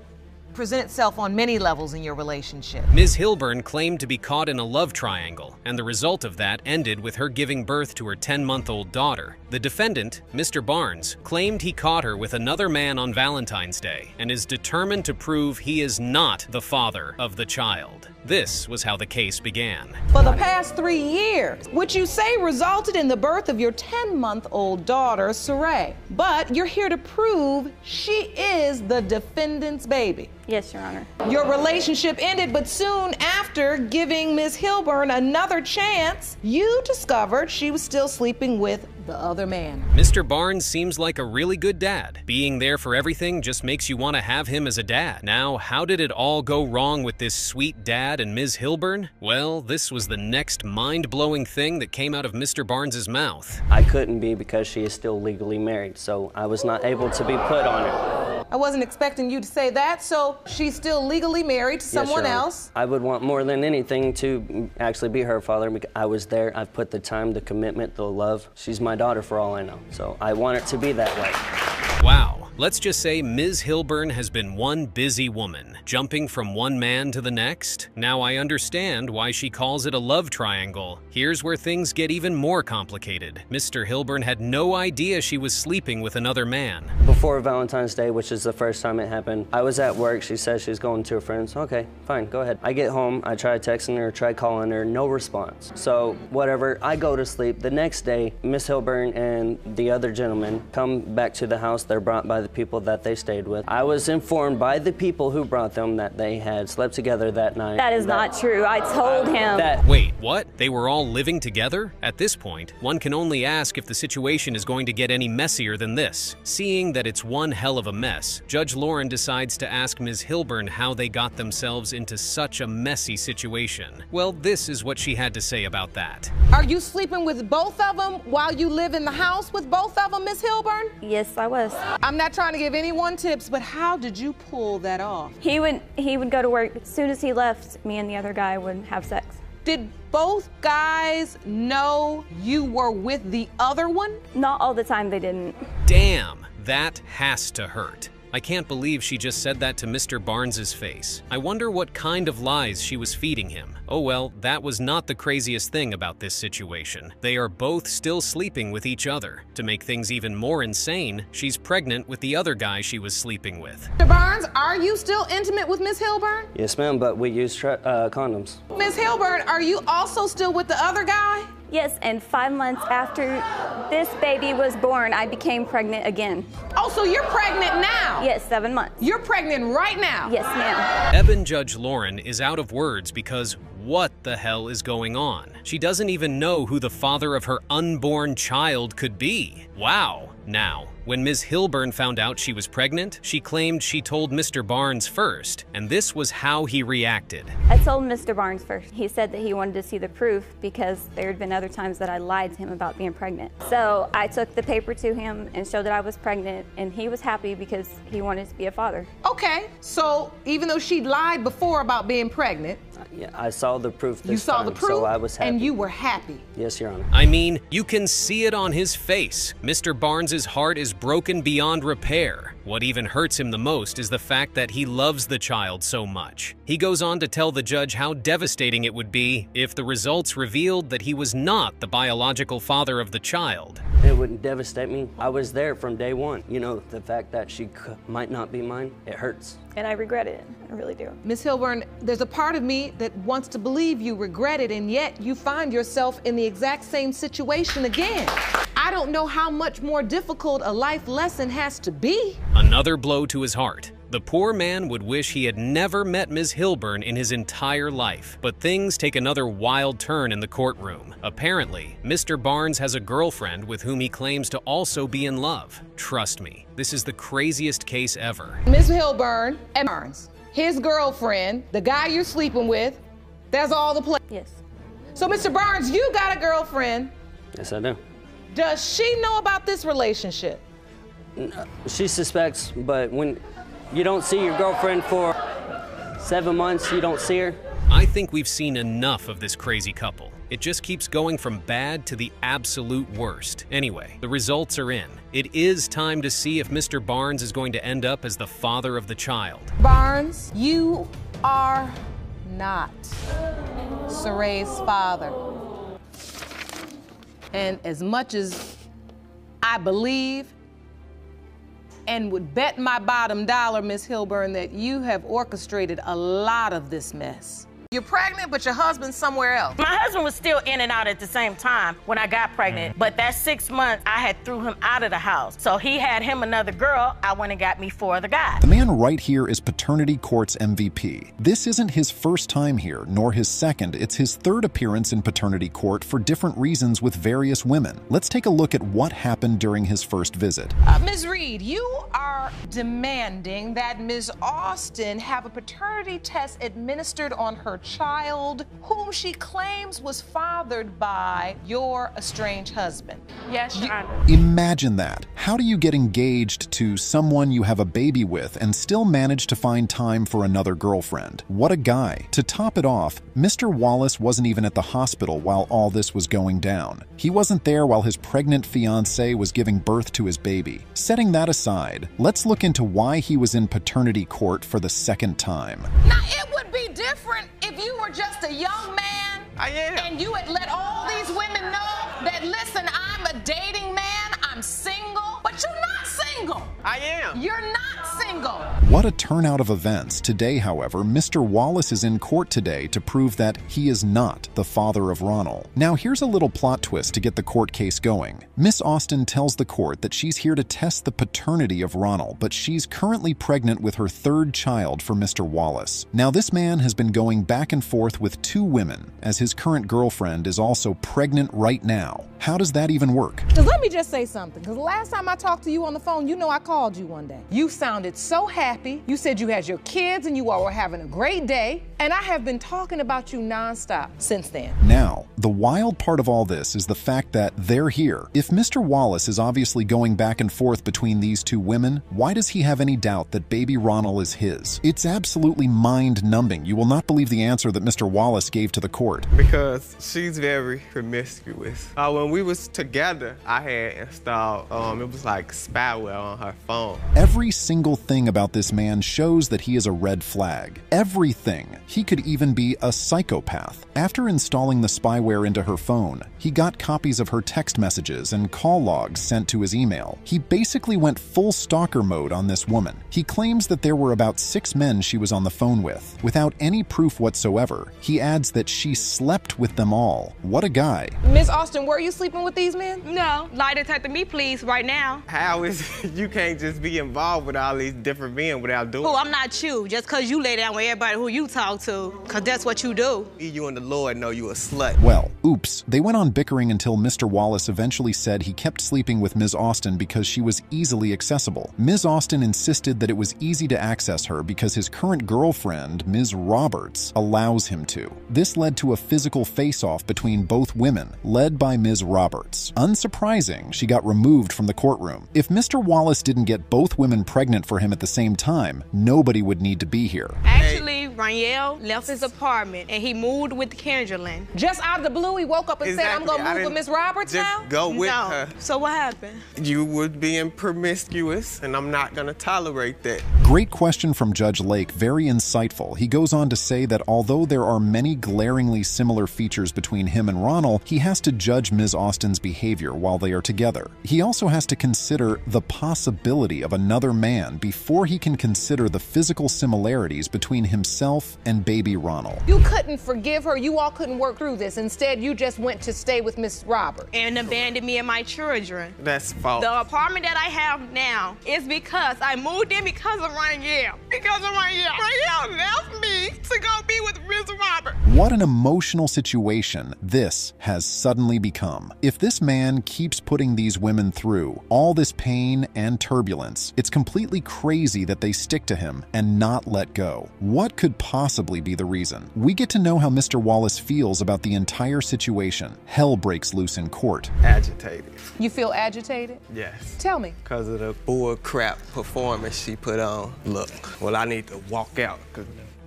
present itself on many levels in your relationship. Ms. Hilburn claimed to be caught in a love triangle, and the result of that ended with her giving birth to her 10-month-old daughter. The defendant, Mr. Barnes, claimed he caught her with another man on Valentine's Day and is determined to prove he is not the father of the child. This was how the case began. For the past 3 years, which you say resulted in the birth of your 10-month-old daughter, Saray. But you're here to prove she is the defendant's baby. Yes, Your Honor. Your relationship ended, but soon after giving Ms. Hilburn another chance, you discovered she was still sleeping with the other man. Mr. Barnes seems like a really good dad. Being there for everything just makes you want to have him as a dad. Now, how did it all go wrong with this sweet dad and Ms. Hilburn? Well, this was the next mind-blowing thing that came out of Mr. Barnes's mouth. I couldn't be because she is still legally married, so I was not able to be put on her. I wasn't expecting you to say that, so she's still legally married to someone else? I would want more than anything to actually be her father. I was there, I've put the time, the commitment, the love. She's my daughter for all I know, so I want it to be that way. Wow. Let's just say Ms. Hilburn has been one busy woman, jumping from one man to the next. Now I understand why she calls it a love triangle. Here's where things get even more complicated. Mr. Hilburn had no idea she was sleeping with another man. Before Valentine's Day, which is the first time it happened, I was at work. She said she's going to her friends. Okay, fine, go ahead. I get home, I try texting her, try calling her, no response. So whatever, I go to sleep. The next day, Ms. Hilburn and the other gentleman come back to the house. They're brought by the people that they stayed with. I was informed by the people who brought them that they had slept together that night. That is not true. I told him. Wait, what? They were all living together? At this point, one can only ask if the situation is going to get any messier than this. Seeing that it's one hell of a mess, Judge Lauren decides to ask Ms. Hilburn how they got themselves into such a messy situation. Well, this is what she had to say about that. Are you sleeping with both of them while you live in the house with both of them, Ms. Hilburn? Yes, I was. I'm not trying to give anyone tips, but how did you pull that off? He would go to work. As soon as he left, me and the other guy would have sex. Did both guys know you were with the other one? Not all the time, they didn't. Damn, that has to hurt. I can't believe she just said that to Mr. Barnes's face. I wonder what kind of lies she was feeding him. Oh well, that was not the craziest thing about this situation. They are both still sleeping with each other. To make things even more insane, she's pregnant with the other guy she was sleeping with. Mr. Barnes, are you still intimate with Ms. Hilburn? Yes, ma'am, but we use condoms. Ms. Hilburn, are you also still with the other guy? Yes, and 5 months after this baby was born, I became pregnant again. Oh, so you're pregnant now? Yes, 7 months. You're pregnant right now? Yes, ma'am. Eben Judge Lauren is out of words because what the hell is going on? She doesn't even know who the father of her unborn child could be. Wow. Now, when Ms. Hilburn found out she was pregnant, she claimed she told Mr. Barnes first, and this was how he reacted. I told Mr. Barnes first. He said that he wanted to see the proof because there had been other times that I lied to him about being pregnant. So I took the paper to him and showed that I was pregnant, and he was happy because he wanted to be a father. Okay, so even though she lied before about being pregnant, yeah, I saw the proof this time. You saw the proof, so I was happy. And you were happy. Yes, Your Honor. I mean, you can see it on his face. Mr. Barnes's heart is broken beyond repair. What even hurts him the most is the fact that he loves the child so much. He goes on to tell the judge how devastating it would be if the results revealed that he was not the biological father of the child. It wouldn't devastate me. I was there from day one. You know, the fact that she might not be mine, it hurts. And I regret it. I really do. Ms. Hilburn, there's a part of me that wants to believe you regret it, and yet you find yourself in the exact same situation again. I don't know how much more difficult a life lesson has to be. Another blow to his heart. The poor man would wish he had never met Ms. Hilburn in his entire life. But things take another wild turn in the courtroom. Apparently, Mr. Barnes has a girlfriend with whom he claims to also be in love. Trust me, this is the craziest case ever. Ms. Hilburn and Barnes, his girlfriend, the guy you're sleeping with, that's all the play. Yes. So, Mr. Barnes, you got a girlfriend. Yes, I do. Does she know about this relationship? She suspects, but when you don't see your girlfriend for 7 months, you don't see her. I think we've seen enough of this crazy couple. It just keeps going from bad to the absolute worst. Anyway, the results are in. It is time to see if Mr. Barnes is going to end up as the father of the child. Barnes, you are not Saray's father. And as much as I believe and would bet my bottom dollar, Ms. Hilburn, that you have orchestrated a lot of this mess. You're pregnant, but your husband's somewhere else. My husband was still in and out at the same time when I got pregnant, but that 6 months, I had threw him out of the house. So he had him another girl. I went and got me 4 other guys. The man right here is Paternity Court's MVP. This isn't his first time here, nor his second. It's his third appearance in Paternity Court for different reasons with various women. Let's take a look at what happened during his first visit. Ms. Reed, you are demanding that Ms. Austin have a paternity test administered on her child, whom she claims was fathered by your estranged husband. Yes, Your Honor. Imagine that. How do you get engaged to someone you have a baby with and still manage to find time for another girlfriend? What a guy. To top it off, Mr. Wallace wasn't even at the hospital while all this was going down. He wasn't there while his pregnant fiancée was giving birth to his baby. Setting that aside, let's look into why he was in paternity court for the second time. Now, it would be different if you were just a young man and you had let all these women know that, listen, I'm a dating man, I'm single, but you're not single. I am. You're not single. What a turnout of events. Today, however, Mr. Wallace is in court today to prove that he is not the father of Ronald. Now, here's a little plot twist to get the court case going. Miss Austin tells the court that she's here to test the paternity of Ronald, but she's currently pregnant with her third child for Mr. Wallace. Now, this man has been going back and forth with 2 women, as his current girlfriend is also pregnant right now. How does that even work? Because let me just say something, because last time I talked to you on the phone, you know I called you one day. You sounded so happy. You said you had your kids and you all were having a great day. And I have been talking about you nonstop since then. Now, the wild part of all this is the fact that they're here. If Mr. Wallace is obviously going back and forth between these 2 women, why does he have any doubt that baby Ronald is his? It's absolutely mind-numbing. You will not believe the answer that Mr. Wallace gave to the court. Because she's very promiscuous. When we was together, I had installed, it was like spyware on her phone. Every single thing about this man shows that he is a red flag. Everything. He could even be a psychopath. After installing the spyware into her phone, he got copies of her text messages and call logs sent to his email. He basically went full stalker mode on this woman. He claims that there were about 6 men she was on the phone with. Without any proof whatsoever, he adds that she slept with them all. What a guy. Miss Austin, were you sleeping with these men? No. Lie detector me, please, right now. How is you can't just be involved with all these different men without doing it? Oh, I'm not you. Just because you lay down with everybody who you talk to, because that's what you do. You and the Lord know you a slut. Well, oops. They went on bickering until Mr. Wallace eventually said he kept sleeping with Ms. Austin because she was easily accessible. Ms. Austin insisted that it was easy to access her because his current girlfriend, Ms. Roberts, allows him to. This led to a physical face-off between both women, led by Ms. Roberts. Unsurprising, she got removed from the courtroom. If Mr. Wallace didn't get both women pregnant for for him at the same time, nobody would need to be here. Actually, Raniel left his apartment and he moved with Kendra. Just out of the blue, he woke up and said, I'm gonna move with Miss Roberts now? Go with her. So what happened? You were being promiscuous, and I'm not gonna tolerate that. Great question from Judge Lake, very insightful. He goes on to say that although there are many glaringly similar features between him and Ronald, he has to judge Ms. Austin's behavior while they are together. He also has to consider the possibility of another man before he can consider the physical similarities between himself and baby Ronald. You couldn't forgive her. You all couldn't work through this. Instead, you just went to stay with Miss Roberts. And abandoned me and my children. That's false. The apartment that I have now is because I moved in because of Raniel. Because of Raniel. Raniel left me to go be with Miss Roberts. What an emotional situation this has suddenly become. If this man keeps putting these women through all this pain and turbulence, it's completely crazy that they stick to him and not let go. What could possibly be the reason? We get to know how Mr. Wallace feels about the entire situation. Hell breaks loose in court. Agitated. You feel agitated? Yes. Tell me. Because of the bull crap performance she put on. Look, well, I need to walk out.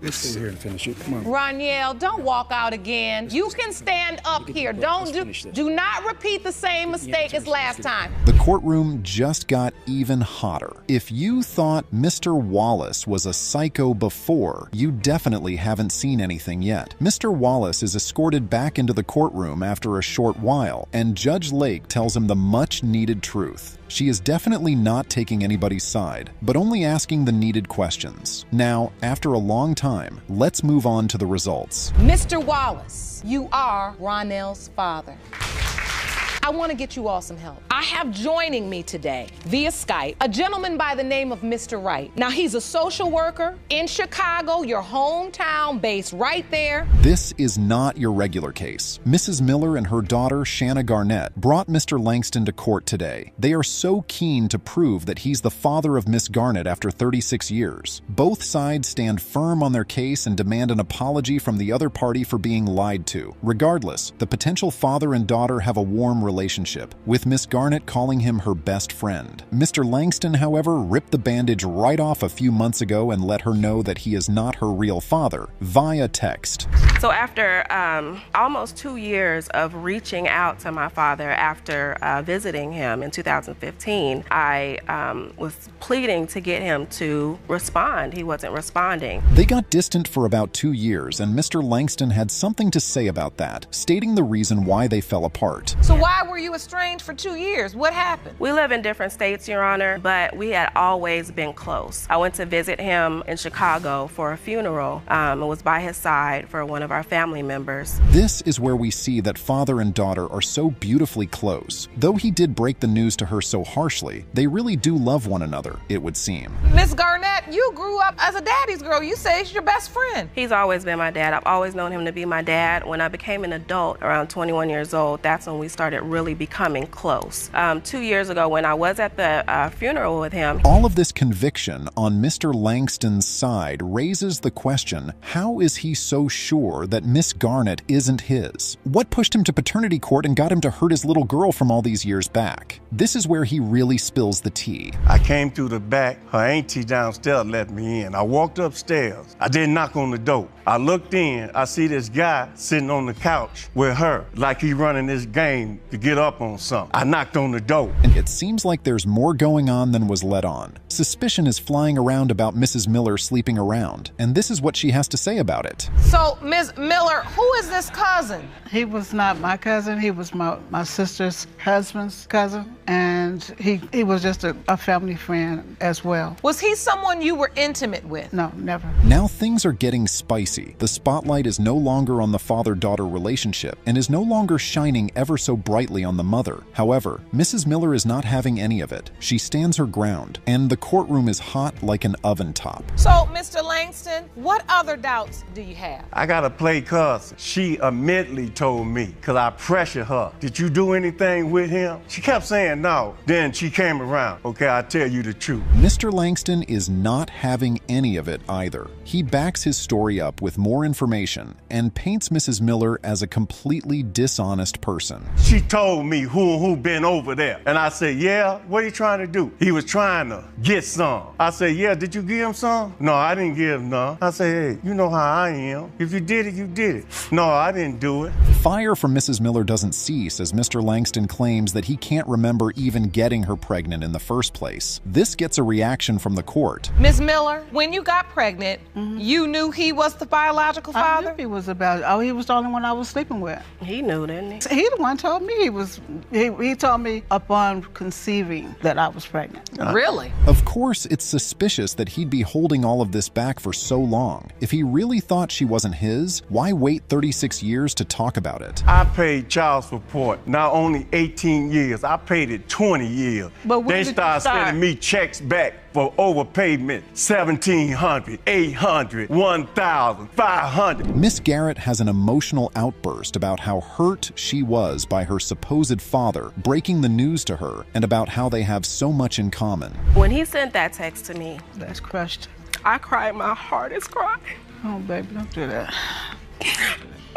Let's sit here and finish it. Come on. Raniel, don't walk out again. You can stand up here. Do not repeat the same mistake as last time. The courtroom just got even hotter. If you thought Mr. Wallace was a psycho before, you definitely haven't seen anything yet. Mr. Wallace is escorted back into the courtroom after a short while, and Judge Lake tells him the much-needed truth. She is definitely not taking anybody's side, but only asking the needed questions. Now, after a long time, let's move on to the results. Mr. Wallace, you are Ronel's father. I want to get you all some help. I have joining me today via Skype a gentleman by the name of Mr. Wright. Now, he's a social worker in Chicago, your hometown, based right there. This is not your regular case. Mrs. Miller and her daughter, Shanna Garnett, brought Mr. Langston to court today. They are so keen to prove that he's the father of Miss Garnett after 36 years. Both sides stand firm on their case and demand an apology from the other party for being lied to. Regardless, the potential father and daughter have a warm relationship, with Miss Garnett calling him her best friend. Mr. Langston, however, ripped the bandage right off a few months ago and let her know that he is not her real father, via text. So after almost 2 years of reaching out to my father after visiting him in 2015, I was pleading to get him to respond. He wasn't responding. They got distant for about 2 years, and Mr. Langston had something to say about that, stating the reason why they fell apart. So why were you estranged for 2 years? What happened? We live in different states, Your Honor, but we had always been close. I went to visit him in Chicago for a funeral and was by his side for one of our family members. This is where we see that father and daughter are so beautifully close. Though he did break the news to her so harshly, they really do love one another, it would seem. Miss Garnett, you grew up as a daddy's girl. You say he's your best friend. He's always been my dad. I've always known him to be my dad. When I became an adult, around 21 years old, that's when we started really becoming close. 2 years ago, when I was at the funeral with him. All of this conviction on Mr. Langston's side raises the question, how is he so sure that Miss Garnett isn't his? What pushed him to paternity court and got him to hurt his little girl from all these years back? This is where he really spills the tea. I came through the back. Her auntie downstairs let me in. I walked upstairs. I didn't knock on the door. I looked in. I see this guy sitting on the couch with her, like he running this game to get up on something. I knocked on the door. And it seems like there's more going on than was let on. Suspicion is flying around about Mrs. Miller sleeping around, and this is what she has to say about it. So, Ms. Miller, who is this cousin? He was not my cousin. He was my sister's husband's cousin, and he was just a family friend as well. Was he someone you were intimate with? No, never. Now things are getting spicy. The spotlight is no longer on the father-daughter relationship and is no longer shining ever so brightly on the mother. However, Mrs. Miller is not having any of it. She stands her ground, and the courtroom is hot like an oven top. So, Mr. Langston, what other doubts do you have? I got to play cousin. She immediately told me, because I pressured her, did you do anything with him? She kept saying no. Then she came around. Okay, I'll tell you the truth. Mr. Langston is not having any of it either. He backs his story up with more information and paints Mrs. Miller as a completely dishonest person. She told me who been over there. And I said, yeah, what are you trying to do? He was trying to get get some. I say, yeah, did you give him some? No, I didn't give him none. I say, hey, you know how I am. If you did it, you did it. No, I didn't do it. Fire from Mrs. Miller doesn't cease as Mr. Langston claims that he can't remember even getting her pregnant in the first place. This gets a reaction from the court. Ms. Miller, when you got pregnant, you knew he was the biological father? I knew he was he was the only one I was sleeping with. He knew, didn't he? He the one told me he told me upon conceiving that I was pregnant. Really? Of course, it's suspicious that he'd be holding all of this back for so long. If he really thought she wasn't his, why wait 36 years to talk about it? I paid child support not only 18 years, I paid it 20 years. But when they did started you start? sending me checks back for overpayment, $1,700, $800, $1,000, $500. Miss Garrett has an emotional outburst about how hurt she was by her supposed father breaking the news to her and about how they have so much in common. When he sent that text to me, That's crushed. I cried my hardest cry. Oh, baby, don't do that.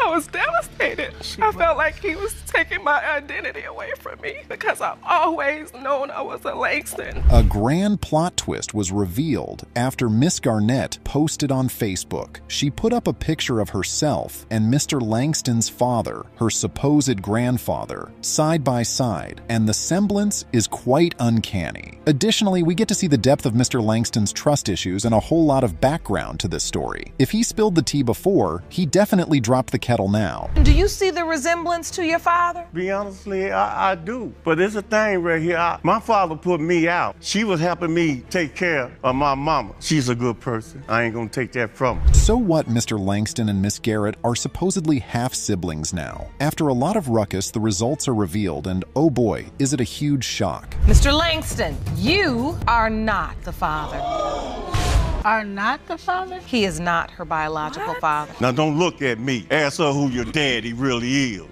I was devastated. I felt like he was taking my identity away from me because I've always known I was a Langston. A grand plot twist was revealed after Miss Garnett posted on Facebook. She put up a picture of herself and Mr. Langston's father, her supposed grandfather, side by side, and the semblance is quite uncanny. Additionally, we get to see the depth of Mr. Langston's trust issues and a whole lot of background to this story. If he spilled the tea before, he definitely dropped the kettle now. Do you see the resemblance to your father? Be honestly, I do. But it's a thing right here. My father put me out. She was helping me take care of my mama. She's a good person. I ain't gonna take that from her. So what, Mr. Langston and Miss Garrett are supposedly half-siblings now. After a lot of ruckus, the results are revealed, and oh boy, is it a huge shock. Mr. Langston, you are not the father. Are not the father? He is not her biological father. Now don't look at me. Ask her who your daddy really is.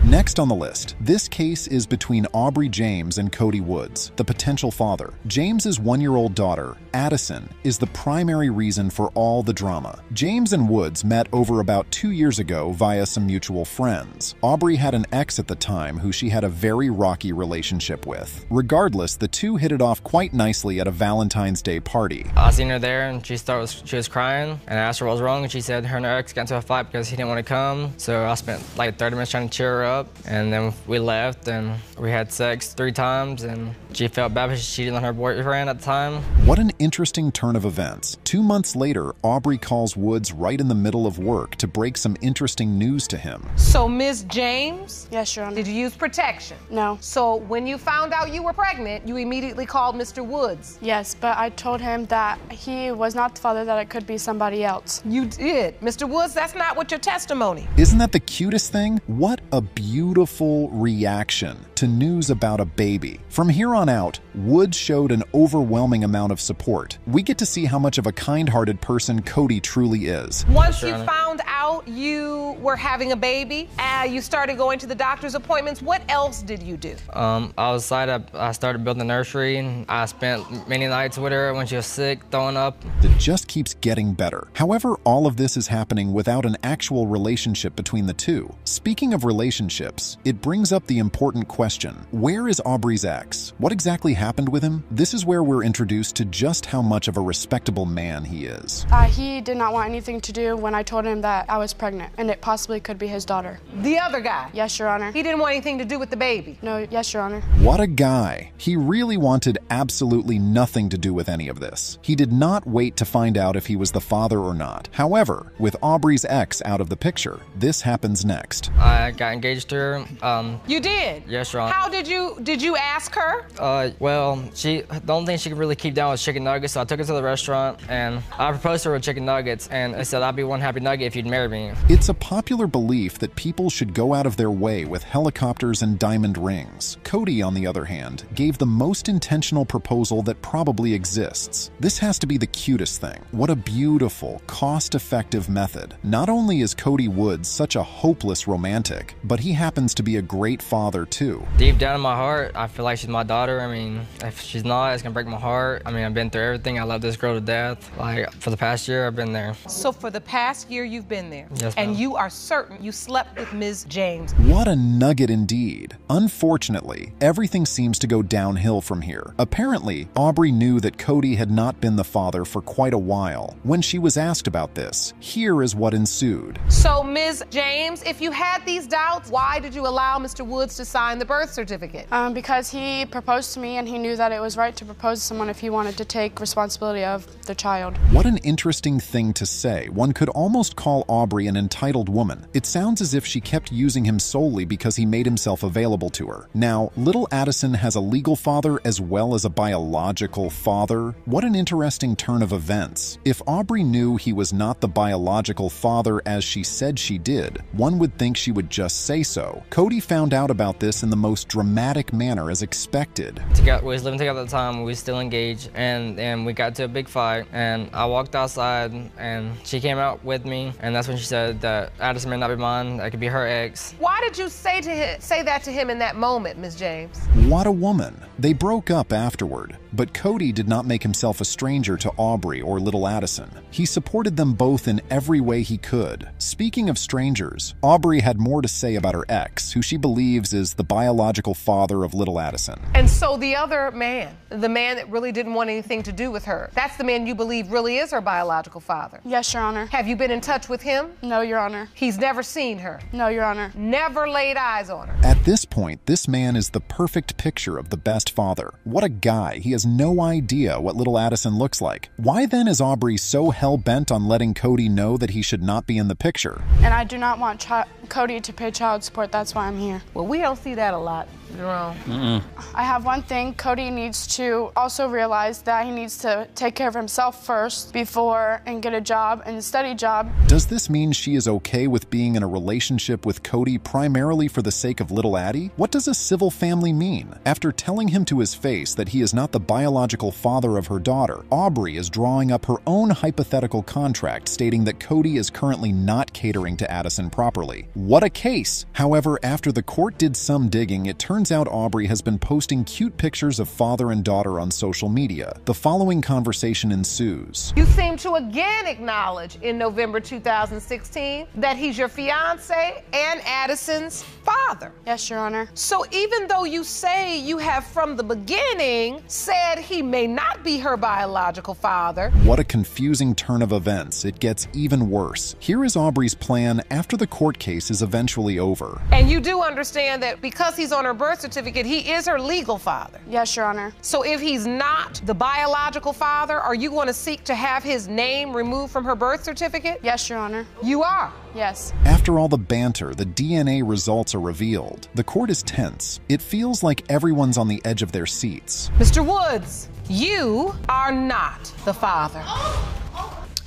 Next on the list, this case is between Aubrey James and Cody Woods, the potential father. James's one-year-old daughter, Addison, is the primary reason for all the drama. James and Woods met over about 2 years ago via some mutual friends. Aubrey had an ex at the time who she had a very rocky relationship with. Regardless, the two hit it off quite nicely at a Valentine's Day party. I seen her there and she was crying, and I asked her what was wrong, and she said her and her ex got into a fight because he didn't want to come. So I spent like 30 minutes trying to cheer her up, and then we left and we had sex 3 times, and she felt bad because she didn't let her boyfriend at the time. What an interesting turn of events. 2 months later, Aubrey calls Woods right in the middle of work to break some interesting news to him. So, Ms. James? Yes, Your Honor. Did you use protection? No. So, when you found out you were pregnant, you immediately called Mr. Woods? Yes, but I told him that he was not the father, that it could be somebody else. You did. Mr. Woods, that's not what your testimony. Isn't that the cutest thing? What a beautiful reaction to news about a baby. From here on out, Woods showed an overwhelming amount of support. We get to see how much of a kind-hearted person Cody truly is. Once you found out you were having a baby, you started going to the doctor's appointments, what else did you do? I started building a nursery, and I spent many nights with her when she was sick, throwing up. It just keeps getting better. However, all of this is happening without an actual relationship between the two. Speaking of relationships, it brings up the important question: where is Aubrey's ex? What exactly happened with him? This is where we're introduced to just how much of a respectable man he is. He did not want anything to do when I told him that I was pregnant and it possibly could be his daughter. The other guy? Yes, Your Honor. He didn't want anything to do with the baby? No, yes, Your Honor. What a guy. He really wanted absolutely nothing to do with any of this. He did not wait to find out if he was the father or not. However, with Aubrey's ex out of the picture, this happens next. I got engaged to her. You did? Yes, Your Honor. How did you ask her? Well, the only thing she could really keep down was chicken nuggets, so I took her to the restaurant and I proposed to her with chicken nuggets, and I said I'd be one happy nugget if you'd marry me. It's a popular belief that people should go out of their way with helicopters and diamond rings. Cody, on the other hand, gave the most intentional proposal that probably exists. This has to be the cutest thing. What a beautiful, cost-effective method. Not only is Cody Woods such a hopeless romantic, but he happens to be a great father too. Deep down in my heart, I feel like she's my daughter. I mean, if she's not, it's gonna break my heart. I mean, I've been through everything. I love this girl to death. Like, for the past year, I've been there. So for the past year, you've been there? Yes, and ma'am. you are certain you slept with Ms. James. What a nugget indeed. Unfortunately, everything seems to go downhill from here. Apparently, Aubrey knew that Cody had not been the father for quite a while. When she was asked about this, here is what ensued. So, Ms. James, if you had these doubts, why did you allow Mr. Woods to sign the birth certificate? Because he proposed to me and he knew that it was right to propose to someone if he wanted to take responsibility of the child. What an interesting thing to say. One could almost call Aubrey an entitled woman. It sounds as if she kept using him solely because he made himself available to her. Now, little Addison has a legal father as well as a biological father. What an interesting turn of events. If Aubrey knew he was not the biological father as she said she did, one would think she would just say so. Cody found out about this in the most dramatic manner as expected. We was living together at the time, we were still engaged, and we got to a big fight, and I walked outside, and she came out with me, and that's when she said that Addison may not be mine, I could be her ex. Why did you say that to him in that moment, Ms. James? What a woman. They broke up afterward, but Cody did not make himself a stranger to Aubrey or little Addison. He supported them both in every way he could. Speaking of strangers, Aubrey had more to say about her ex, who she believes is the biological father of little Addison. And so the other man, the man that really didn't want anything to do with her, that's the man you believe really is her biological father? Yes, Your Honor. Have you been in touch with him? No, Your Honor. He's never seen her? No, Your Honor. Never laid eyes on her? At this point, this man is the perfect picture of the best father. What a guy. He has no idea what little Addison looks like. Why then is Aubrey so hell-bent on letting Cody know that he should not be in the picture? And I do not want Cody to pay child support. That's why I'm here. Well, we don't see that a lot, Jerome. I have one thing. Cody needs to also realize that he needs to take care of himself first and get a job and a steady job. Does this mean she is okay with being in a relationship with Cody primarily for the sake of little Addie? What does a civil family mean? After telling him to his face that he is not the biological father of her daughter, Aubrey is drawing up her own hypothetical contract stating that Cody is currently not catering to Addison properly. What a case! However, after the court did some digging, it turns out Aubrey has been posting cute pictures of father and daughter on social media. The following conversation ensues. You seem to again acknowledge in November 2016 that he's your fiance and Addison's father. Yes, Your Honor. So even though you say you have from the beginning said he may not be her biological father. What a confusing turn of events. It gets even worse. Here is Aubrey's plan after the court case is eventually over. And you do understand that because he's on her birth certificate, he is her legal father? Yes, Your Honor. So if he's not the biological father, are you going to seek to have his name removed from her birth certificate? Yes, Your Honor. You are? Yes. After all the banter, the DNA results are revealed. The court is tense. It feels like everyone's on the edge of their seats. Mr. Woods, you are not the father.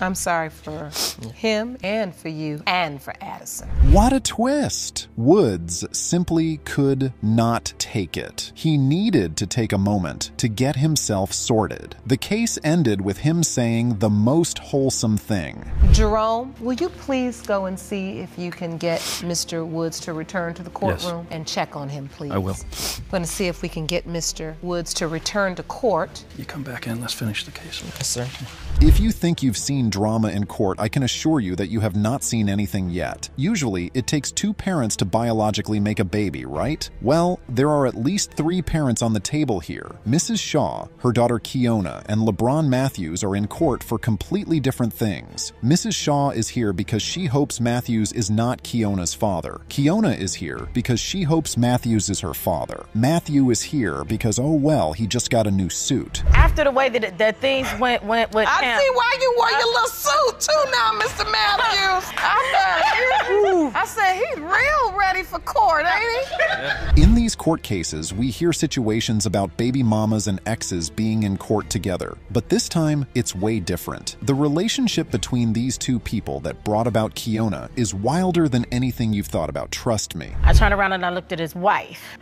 I'm sorry for him and for you and for Addison. What a twist! Woods simply could not take it. He needed to take a moment to get himself sorted. The case ended with him saying the most wholesome thing. Jerome, will you please go and see if you can get Mr. Woods to return to the courtroom and check on him, please? I will. I'm going to see if we can get Mr. Woods to return to court. You come back in, let's finish the case. Yes, sir. If you think you've seen drama in court, I can assure you that you have not seen anything yet. Usually, it takes two parents to biologically make a baby, right? Well, there are at least 3 parents on the table here. Mrs. Shaw, her daughter Kiona, and LeBron Matthews are in court for completely different things. Mrs. Shaw is here because she hopes Matthews is not Kiona's father. Kiona is here because she hopes Matthews is her father. Matthew is here because, oh well, he just got a new suit. After the way that things went with I see why you wore your little suit too now, Mr. Matthews. I said he's real ready for court, ain't he? In these court cases, we hear situations about baby mamas and exes being in court together. But this time, it's way different. The relationship between these two people that brought about Kiona is wilder than anything you've thought about, trust me. I turned around and I looked at his wife.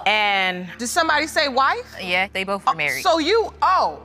And did somebody say wife? Yeah, they both were married. So you,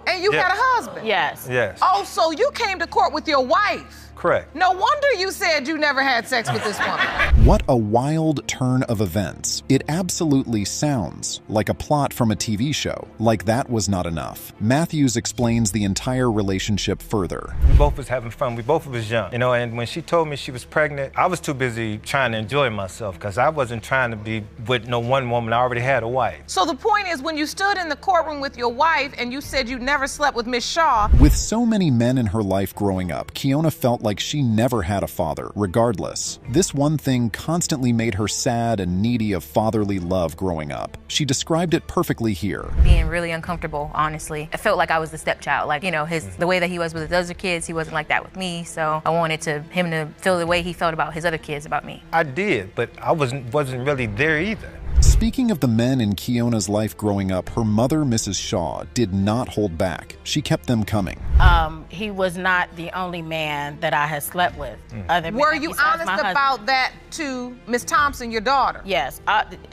and you had a husband? Yes. Yes. Oh, so you came to court with your wife? correct. No wonder you said you never had sex with this woman. What a wild turn of events. It absolutely sounds like a plot from a TV show. Like that was not enough. Matthews explains the entire relationship further. We both was having fun. We both was young, you know, and when she told me she was pregnant, I was too busy trying to enjoy myself because I wasn't trying to be with no one woman. I already had a wife. So the point is, when you stood in the courtroom with your wife and you said you never slept with Miss Shaw. With so many men in her life growing up, Kiona felt like she never had a father, regardless. This one thing constantly made her sad and needy of fatherly love growing up. She described it perfectly here. Being really uncomfortable, honestly. I felt like I was the stepchild. Like, you know, the way that he was with his other kids, he wasn't like that with me. So I wanted him to feel the way he felt about his other kids about me. I did, but I wasn't really there either. Speaking of the men in Kiona's life growing up, her mother, Mrs. Shaw, did not hold back. She kept them coming. He was not the only man that I had slept with. Were you honest about that to Miss Thompson, your daughter? Yes,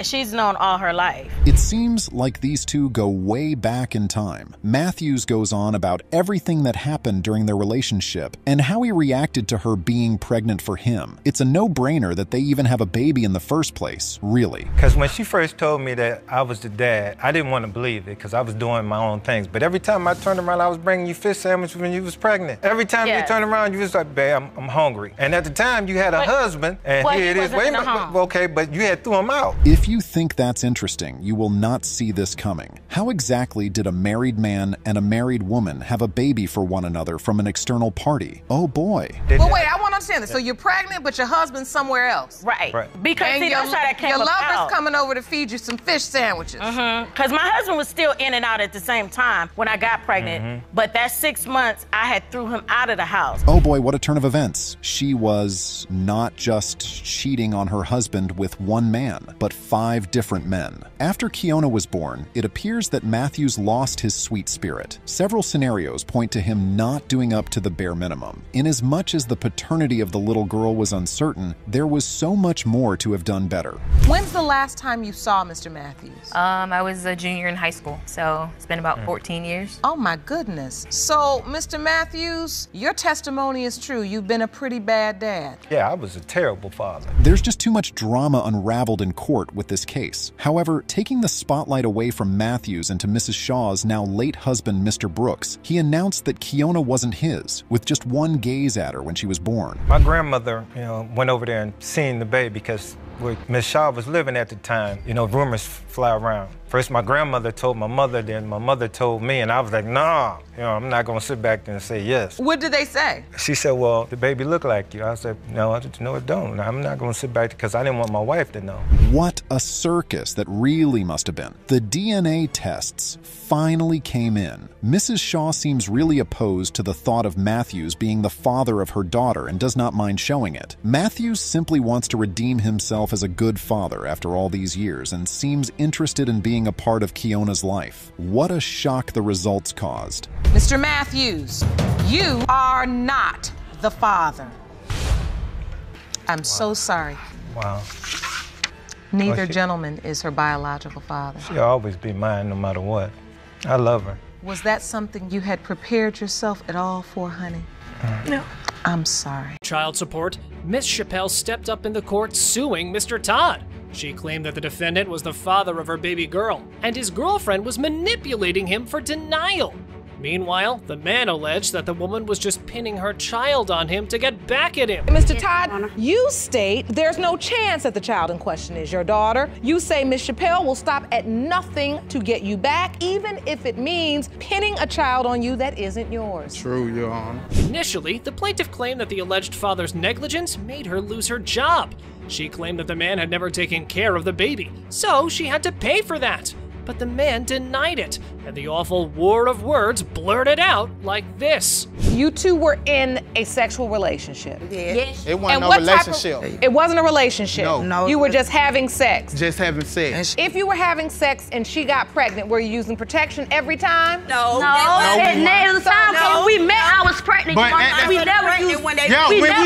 she's known all her life. It seems like these two go way back in time. Matthews goes on about everything that happened during their relationship and how he reacted to her being pregnant for him. It's a no-brainer that they even have a baby in the first place, really. Because when she first told me that I was the dad, I didn't want to believe it because I was doing my own things. But every time I turned around, I was bringing you fish sandwiches when you was pregnant. Every time you turned around, you was like, babe, I'm hungry. And at the time, you had a husband, and here it is. Wait a minute, okay, but you had threw him out. If you think that's interesting, you will not see this coming. How exactly did a married man and a married woman have a baby for one another from an external party? Oh boy. Well, wait, I want to understand this. So you're pregnant, but your husband's somewhere else. Right. Because and see, that's how that came your about. lover's coming over to feed you some fish sandwiches. Because my husband was still in and out at the same time when I got pregnant. But that 6 months, I had threw him out of the house. Oh boy, what a turn of events. She was not just cheating on her husband with one man, but 5 different men. After Kiona was born, it appears that Matthews lost his sweet spirit. Several scenarios point to him not doing up to the bare minimum. Inasmuch as the paternity of the little girl was uncertain, there was so much more to have done better. When's the last time you saw Mr. Matthews? I was a junior in high school, so it's been about 14 years. Oh my goodness. So, Mr. Matthews, your testimony is true. You've been a pretty bad dad. Yeah, I was a terrible father. There's just too much drama unraveled in court with this case. However, taking the spotlight away from Matthews and to Mrs. Shaw's now late husband, Mr. Brooks, he announced that Kiona wasn't his, with just one gaze at her when she was born. My grandmother, went over there and seen the baby because where Miss Shaw was living at the time, rumors fly around. First, my grandmother told my mother, then my mother told me, and I was like, nah, I'm not gonna sit back there and say yes. What did they say? She said, well, the baby look like you. I said, no, it don't. I'm not gonna sit back because I didn't want my wife to know. What a circus that really must have been. The DNA tests finally came in. Mrs. Shaw seems really opposed to the thought of Matthews being the father of her daughter and does not mind showing it. Matthews simply wants to redeem himself as a good father after all these years and seems interested in being a part of Kiona's life. What a shock the results caused. Mr. Matthews, you are not the father. I'm so sorry. Wow. Neither gentleman is her biological father. She'll always be mine no matter what. I love her. Was that something you had prepared yourself at all for, honey? No. I'm sorry. Child support, Miss Chappelle stepped up in the court suing Mr. Todd. She claimed that the defendant was the father of her baby girl, and his girlfriend was manipulating him for denial. Meanwhile, the man alleged that the woman was just pinning her child on him to get back at him. Mr. Todd, you state there's no chance that the child in question is your daughter. You say Miss Chappelle will stop at nothing to get you back, even if it means pinning a child on you that isn't yours. True, Your Honor. Initially, the plaintiff claimed that the alleged father's negligence made her lose her job. She claimed that the man had never taken care of the baby, so she had to pay for that. But the man denied it, and the awful war of words blurted out like this. You two were in a sexual relationship. Yes. It wasn't a relationship. It wasn't a relationship. No. You were just having sex. Just having sex. If you were having sex and she got pregnant, were you using protection every time? No. When we met, I was pregnant. But we never used. When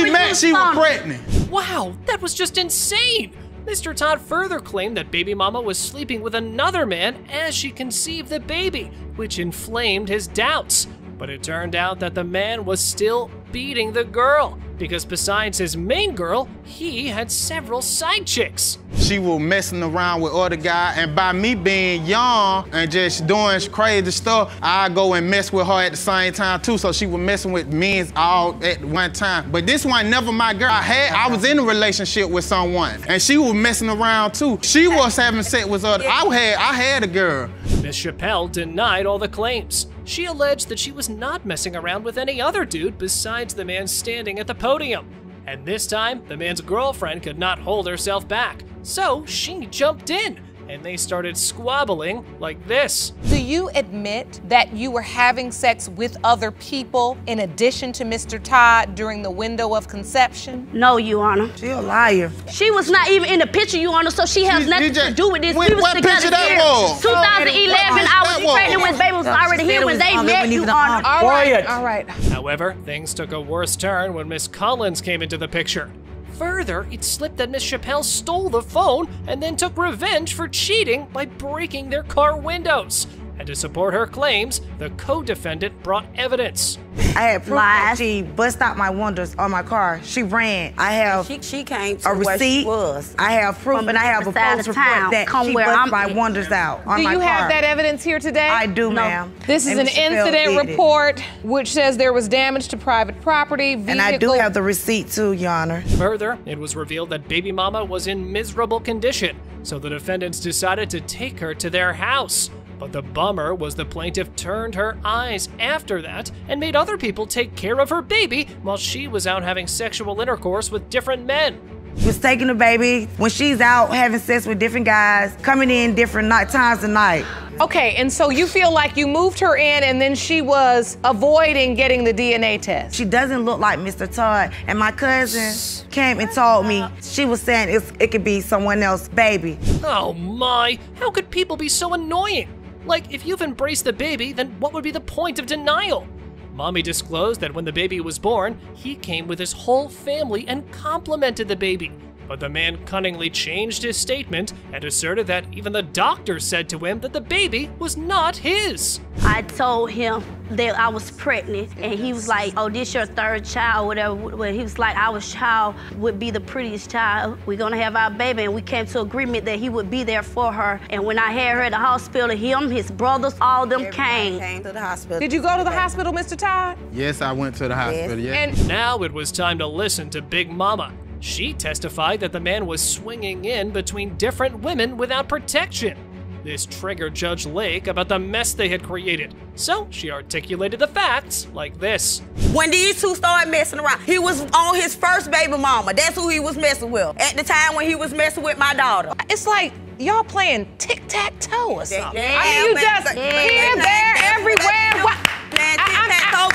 we met, she was pregnant. Wow, that was just insane. Mr. Todd further claimed that baby mama was sleeping with another man as she conceived the baby, which inflamed his doubts. But it turned out that the man was still beating the girl because besides his main girl, he had several side chicks. She was messing around with other guys, and by me being young and just doing crazy stuff, I go and mess with her at the same time too. So she was messing with men all at one time. But this one never my girl. I was in a relationship with someone, and she was messing around too. She was having sex with other. I had a girl. Ms. Chappelle denied all the claims. She alleged that she was not messing around with any other dude besides the man standing at the podium. And this time, the man's girlfriend could not hold herself back. So she jumped in, and they started squabbling like this. Do you admit that you were having sex with other people in addition to Mr. Todd during the window of conception? No, Your Honor. She a liar. She was not even in the picture, Your Honor, so she has nothing to do with this. We was together here. 2011, I was pregnant when baby was already here when they met, Your Honor. All right. However, things took a worse turn when Miss Collins came into the picture. Further, it slipped that Miss Chappelle stole the phone and then took revenge for cheating by breaking their car windows. And to support her claims, the co-defendant brought evidence. I had proof that she bust out my windows on my car. She ran. I have she came to a receipt. Where she was. I have proof, and I have a police report that she bust my windows out on my car. Do you have that evidence here today? I do, ma'am. This is an incident report which says there was damage to private property, vehicle. And I do have the receipt too, Your Honor. Further, it was revealed that baby mama was in miserable condition, so the defendants decided to take her to their house. But the bummer was the plaintiff turned her eyes after that and made other people take care of her baby while she was out having sexual intercourse with different men. Was taking the baby when she's out having sex with different guys, coming in different times of night. Okay, and so you feel like you moved her in and then she was avoiding getting the DNA test? She doesn't look like Mr. Todd. And my cousin came and told me, she was saying it could be someone else's baby. Oh my, how could people be so annoying? Like, if you've embraced the baby, then what would be the point of denial? Mommy disclosed that when the baby was born, he came with his whole family and complimented the baby. But the man cunningly changed his statement and asserted that even the doctor said to him that the baby was not his. I told him that I was pregnant, and he was like, oh, this your third child, whatever. He was like, our child would be the prettiest child. We're gonna have our baby, and we came to agreement that he would be there for her. And when I had her at the hospital, him, his brothers, all them came to the hospital. Did you go to the hospital, Mr. Todd? Yes, I went to the hospital, yes. And now it was time to listen to Big Mama. She testified that the man was swinging in between different women without protection. This triggered Judge Lake about the mess they had created, so she articulated the facts like this. When these two started messing around, he was on his first baby mama. That's who he was messing with. At the time when he was messing with my daughter. It's like y'all playing tic-tac-toe or something. Yeah, I mean, you just here, there, everywhere.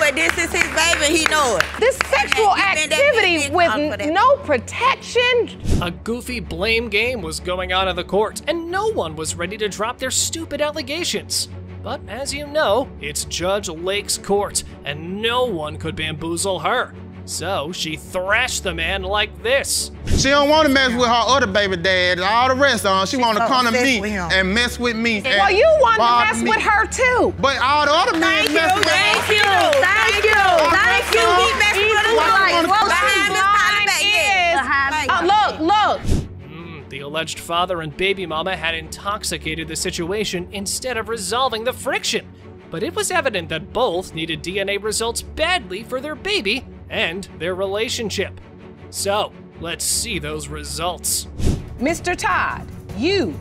But this is his baby, he know it. This sexual activity with no protection. A goofy blame game was going on in the court, and no one was ready to drop their stupid allegations. But as you know, it's Judge Lake's court, and no one could bamboozle her. So she thrashed the man like this. She don't want to mess with her other baby dad and all the rest of them. She want to come to me and mess with me. Well, you want to mess with her too. But all the other men mess with her. Thank you. He messed with Look. The alleged father and baby mama had intoxicated the situation instead of resolving the friction. But it was evident that both needed DNA results badly for their baby and their relationship. So, let's see those results. Mr. Todd, you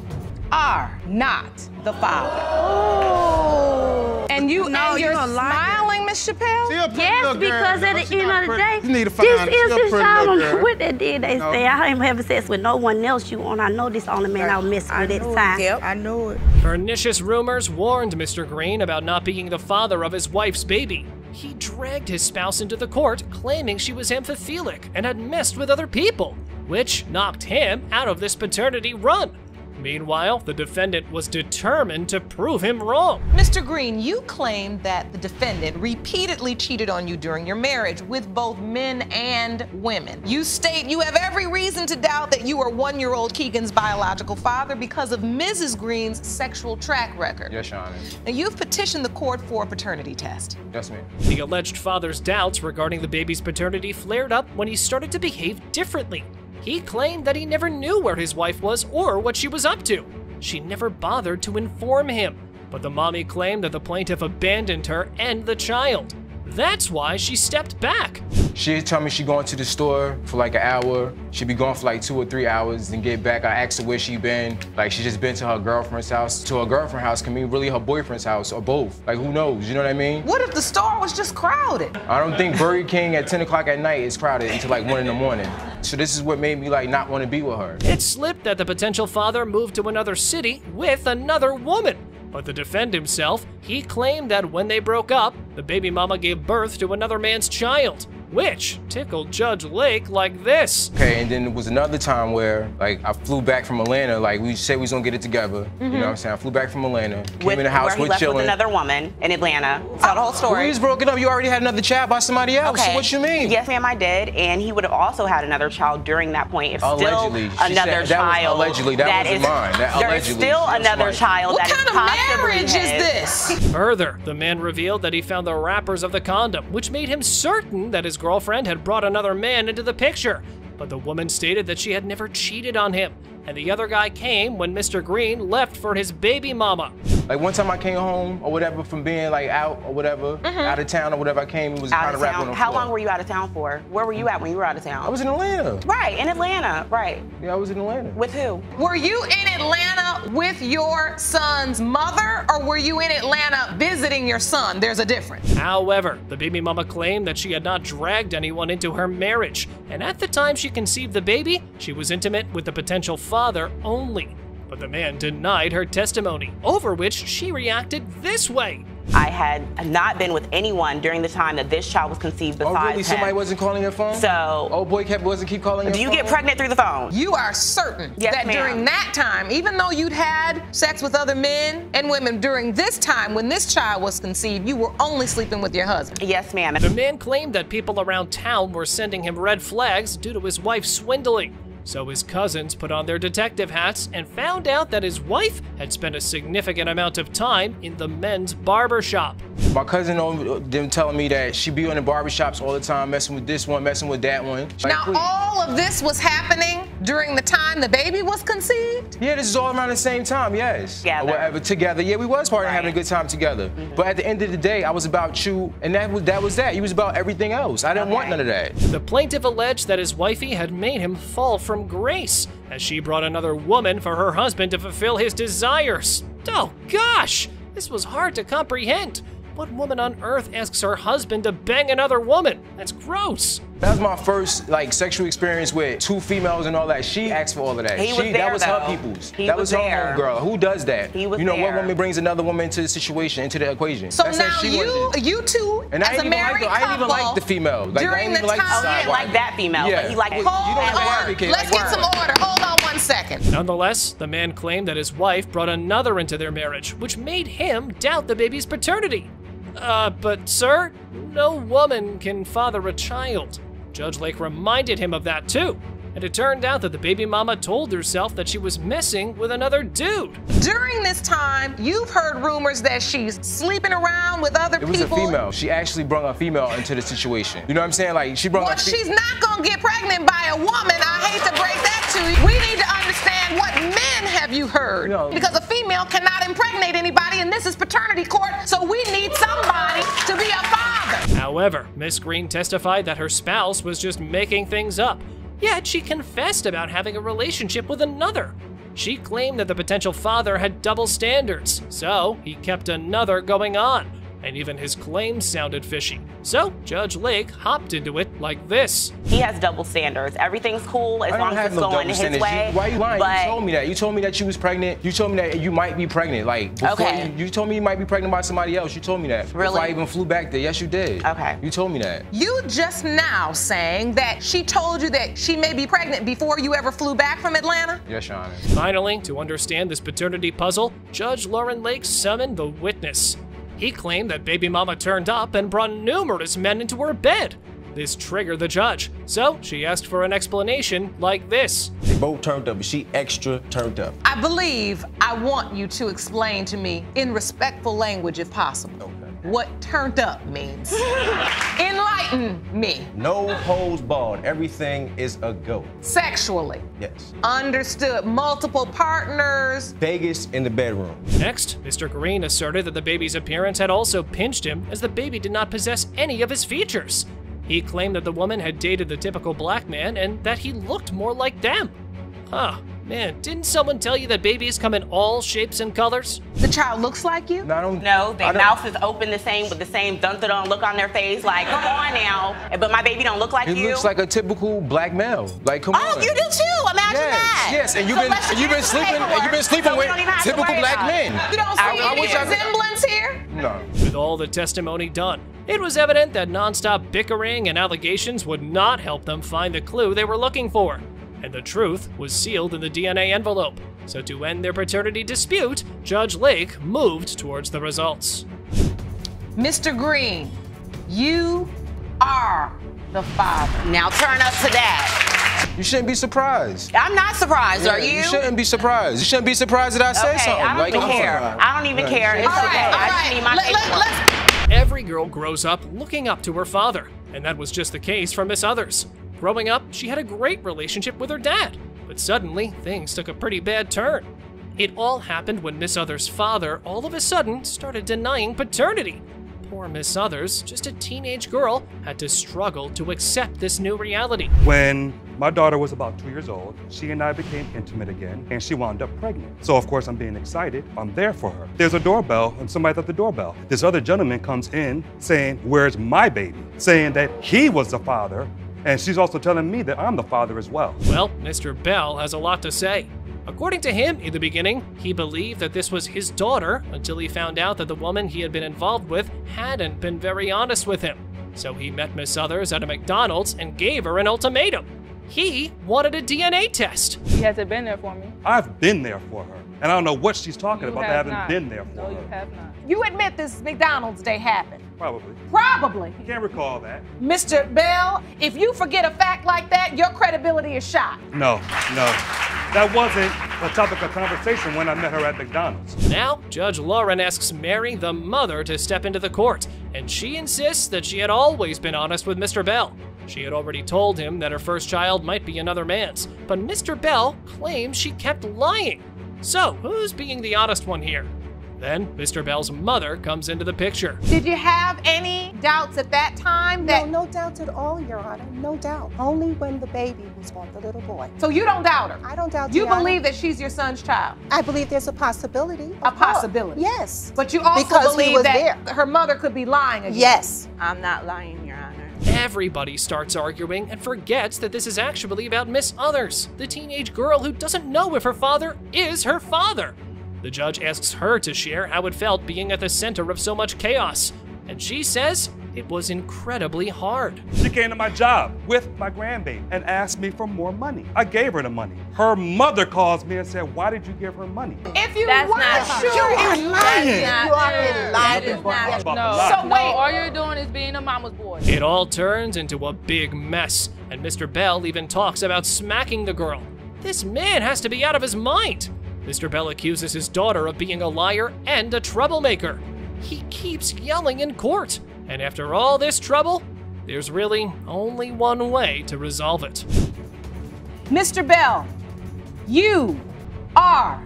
are not the father. Oh. And you're smiling, Miss Chappelle? Yes, because at the end of the day, you need to find this is his child. What they did, they say, I ain't having sex with no one else, you want. I know this only man I was messing with at the time. Yep, I know it. Pernicious rumors warned Mr. Green about not being the father of his wife's baby. He dragged his spouse into the court, claiming she was amphiphilic and had messed with other people, which knocked him out of this paternity run. Meanwhile, the defendant was determined to prove him wrong. Mr. Green, you claim that the defendant repeatedly cheated on you during your marriage with both men and women. You state you have every reason to doubt that you are 1-year-old Keegan's biological father because of Mrs. Green's sexual track record. Yes, Your Honor. Now, you've petitioned the court for a paternity test. Yes, ma'am. The alleged father's doubts regarding the baby's paternity flared up when he started to behave differently. He claimed that he never knew where his wife was or what she was up to. She never bothered to inform him, but the mommy claimed that the plaintiff abandoned her and the child. That's why she stepped back. She'd tell me she going to the store for like an hour. She'd be gone for like 2 or 3 hours and get back. I asked her where she been. Like she just been to her girlfriend's house. To her girlfriend's house can mean really her boyfriend's house or both. Like who knows, you know what I mean? What if the store was just crowded? I don't think Burger King at 10 o'clock at night is crowded until like 1 in the morning. So this is what made me like not want to be with her. It slipped that the potential father moved to another city with another woman. But to defend himself, he claimed that when they broke up, the baby mama gave birth to another man's child, which tickled Judge Lake like this. Okay, and then there was another time where, like, I flew back from Atlanta. Like, we said we was gonna get it together. You know what I'm saying? I flew back from Atlanta, came in the house, where he we're left chilling. with another woman in Atlanta. Tell the whole story. We was broken up. You already had another child by somebody else. Okay. So what you mean? Yes, ma'am, I did. And he would have also had another child during that point. If Allegedly. still She another said, that child. was allegedly. That wasn't mine. That there is allegedly. still She was another mine. child What that kind is of possibly marriage is this? Further, the man revealed that he found the wrappers of the condom, which made him certain that his girlfriend had brought another man into the picture. But the woman stated that she had never cheated on him, and the other guy came when Mr. Green left for his baby mama. Like one time I came home or whatever from being like out or whatever, out of town or whatever, I came and was out kind of of rapping on town. the How floor. long were you out of town for? Where were you at when you were out of town? I was in Atlanta. Right, in Atlanta, right. Yeah, I was in Atlanta. With who? Were you in Atlanta with your son's mother, or were you in Atlanta visiting your son? There's a difference. However, the baby mama claimed that she had not dragged anyone into her marriage, and at the time she conceived the baby, she was intimate with the potential father only. But the man denied her testimony, over which she reacted this way. I had not been with anyone during the time that this child was conceived besides Oh, really? him. Somebody wasn't calling your phone? So, old boy wasn't keep calling your phone? do you get pregnant through the phone? You are certain Yes, that ma'am. during that time, even though you'd had sex with other men and women, during this time when this child was conceived, you were only sleeping with your husband? Yes, ma'am. The man claimed that people around town were sending him red flags due to his wife swindling. So his cousins put on their detective hats and found out that his wife had spent a significant amount of time in the men's barbershop. My cousin, them telling me that she be on the barbershops all the time, messing with this one, messing with that one. Like, Now, all of this was happening during the time the baby was conceived? Yeah, this is all around the same time, yes. Together. Or whatever, together. Yeah, we was part of having a good time together. But at the end of the day, I was about you, and that was that. He was about everything else. I didn't want none of that. The plaintiff alleged that his wifey had made him fall from grace, as she brought another woman for her husband to fulfill his desires. Oh gosh, this was hard to comprehend. What woman on earth asks her husband to bang another woman? That's gross. That was my first like sexual experience with 2 females and all that. She asked for all of that. He was there, that was her though. people's. He that was was her there. homegirl. Who does that? He was You know what there. woman brings another woman into the situation, into the equation? So That's now you two, and I as a didn't even married I didn't even like the female. Like, I during didn't the even like the time, Oh, he didn't like that female, Yeah. but he liked You it. don't like Let's get some order. Hold on 1 second. Nonetheless, the man claimed that his wife brought another into their marriage, which made him doubt the baby's paternity. But sir, no woman can father a child. Judge Lake reminded him of that too. And it turned out that the baby mama told herself that she was messing with another dude. During this time, you've heard rumors that she's sleeping around with other It was people. a female. She actually brought a female into the situation. You know what I'm saying? Like she brought. Well, she's not gonna get pregnant by a woman. I hate to break that to you. We need to understand what men have you heard. Because a female cannot impregnate anybody, and this is paternity court, so we need somebody to be a father. However, Miss Green testified that her spouse was just making things up. Yet she confessed about having a relationship with another. She claimed that the potential father had double standards, so he kept another going on. and even his claims sounded fishy. So Judge Lake hopped into it like this. He has double standards. Everything's cool as long as it's going his way. Why are you lying? You told me that. You told me that you was pregnant. You told me that you might be pregnant. Like, before you told me you might be pregnant by somebody else. You told me that. Really? Before I even flew back there. Yes, you did. Okay. You told me that. You just now saying that she told you that she may be pregnant before you ever flew back from Atlanta? Yes, Your Honor. Finally, to understand this paternity puzzle, Judge Lauren Lake summoned the witness. He claimed that baby mama turned up and brought numerous men into her bed. This triggered the judge, so she asked for an explanation like this. They both turned up, but she extra turned up. I believe I want you to explain to me in respectful language if possible. Okay. What turned up means. Enlighten me. No holds barred. Everything is a go. Sexually. Yes. Understood. Multiple partners. Vegas in the bedroom. Next, Mr. Green asserted that the baby's appearance had also pinched him, as the baby did not possess any of his features. He claimed that the woman had dated the typical black man and that he looked more like them. Huh. Man, didn't someone tell you that babies come in all shapes and colors? The child looks like you? No, their mouth is open the same with the same dun-dun look on their face. Like, come on now. But my baby don't look like you. He looks like a typical black male. Like, come on. Oh, you do too. Imagine that. Yes, and you've been sleeping with typical black men. You don't see any resemblance here? No. With all the testimony done, it was evident that nonstop bickering and allegations would not help them find the clue they were looking for. And the truth was sealed in the DNA envelope. So to end their paternity dispute, Judge Lake moved towards the results. Mr. Green, you are the father. Now turn up to that. You shouldn't be surprised. I'm not surprised, are you? You shouldn't be surprised. You shouldn't be surprised that I said something. I don't even care. I don't even care. It's okay. I just need my paperwork. Every girl grows up looking up to her father, and that was just the case for Miss Others. Growing up, she had a great relationship with her dad, but suddenly things took a pretty bad turn. It all happened when Miss Others' father all of a sudden started denying paternity. Poor Miss Others, just a teenage girl, had to struggle to accept this new reality. When my daughter was about 2 years old, she and I became intimate again, and she wound up pregnant. So of course I'm being excited, I'm there for her. There's a doorbell, and somebody's at the doorbell. This other gentleman comes in saying, "Where's my baby?" Saying that he was the father, and she's also telling me that I'm the father as well. Well, Mr. Bell has a lot to say. According to him, in the beginning, he believed that this was his daughter until he found out that the woman he had been involved with hadn't been very honest with him. So he met Miss Others at a McDonald's and gave her an ultimatum. He wanted a DNA test. He hasn't been there for me. I've been there for her, and I don't know what she's talking about. I haven't been there for her. No, you have not. You admit this McDonald's day happened? Probably. Probably. Can't recall that. Mr. Bell, if you forget a fact like that, your credibility is shot. No. That wasn't a topic of conversation when I met her at McDonald's. Now, Judge Lauren asks Mary, the mother, to step into the court, and she insists that she had always been honest with Mr. Bell. She had already told him that her first child might be another man's, but Mr. Bell claims she kept lying. So, who's being the honest one here? Then, Mr. Bell's mother comes into the picture. Did you have any doubts at that time? No doubts at all, Your Honor. No doubt. Only when the baby was born, the little boy. So you don't doubt her? I don't doubt you. You believe that she's your son's child? I believe there's a possibility. A possibility? Yes. But you also because believe that her mother could be lying again? Yes. I'm not lying, Your Honor. Everybody starts arguing and forgets that this is actually about Miss Others, the teenage girl who doesn't know if her father is her father. The judge asks her to share how it felt being at the center of so much chaos, and she says it was incredibly hard. She came to my job with my grandbaby and asked me for more money. I gave her the money. Her mother calls me and said, "Why did you give her money?" If you That's weren't not sure, true. You are lying. That's You already lied. That is not true. No, all you're doing is being a mama's boy. It all turns into a big mess, and Mr. Bell even talks about smacking the girl. This man has to be out of his mind. Mr. Bell accuses his daughter of being a liar and a troublemaker. He keeps yelling in court, and after all this trouble, there's really only one way to resolve it. Mr. Bell, you are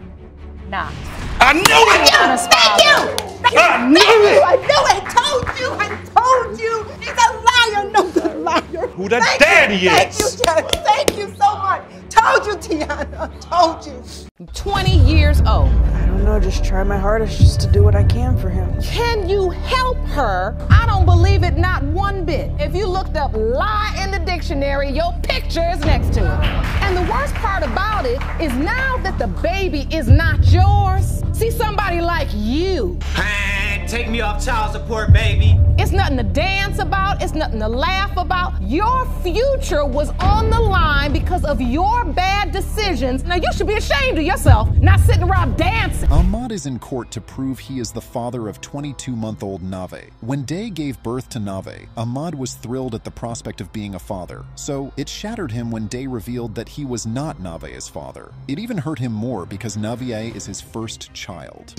not. I knew it! Thank you! I knew it! I knew it! I told you! He's a liar! No, the liar! Who the daddy is! Thank you, Judge. Thank you so much. Told you, Tiana. Told you. 20 years old. I don't know, just try my hardest just to do what I can for him. Can you help her? I don't believe it, not one bit. If you looked up lie in the dictionary, your picture is next to it. And the worst part about it is now that the baby is not yours, see somebody like you. Hey, take me off child support, baby. It's nothing to dance about, it's nothing to laugh about. Your future was on the line because of your bad decisions. Now you should be ashamed of yourself, not sitting around dancing. Ahmad is in court to prove he is the father of 22-month-old Nave. When Day gave birth to Nave, Ahmad was thrilled at the prospect of being a father. So it shattered him when Day revealed that he was not Nave's father. It even hurt him more because Nave is his first child.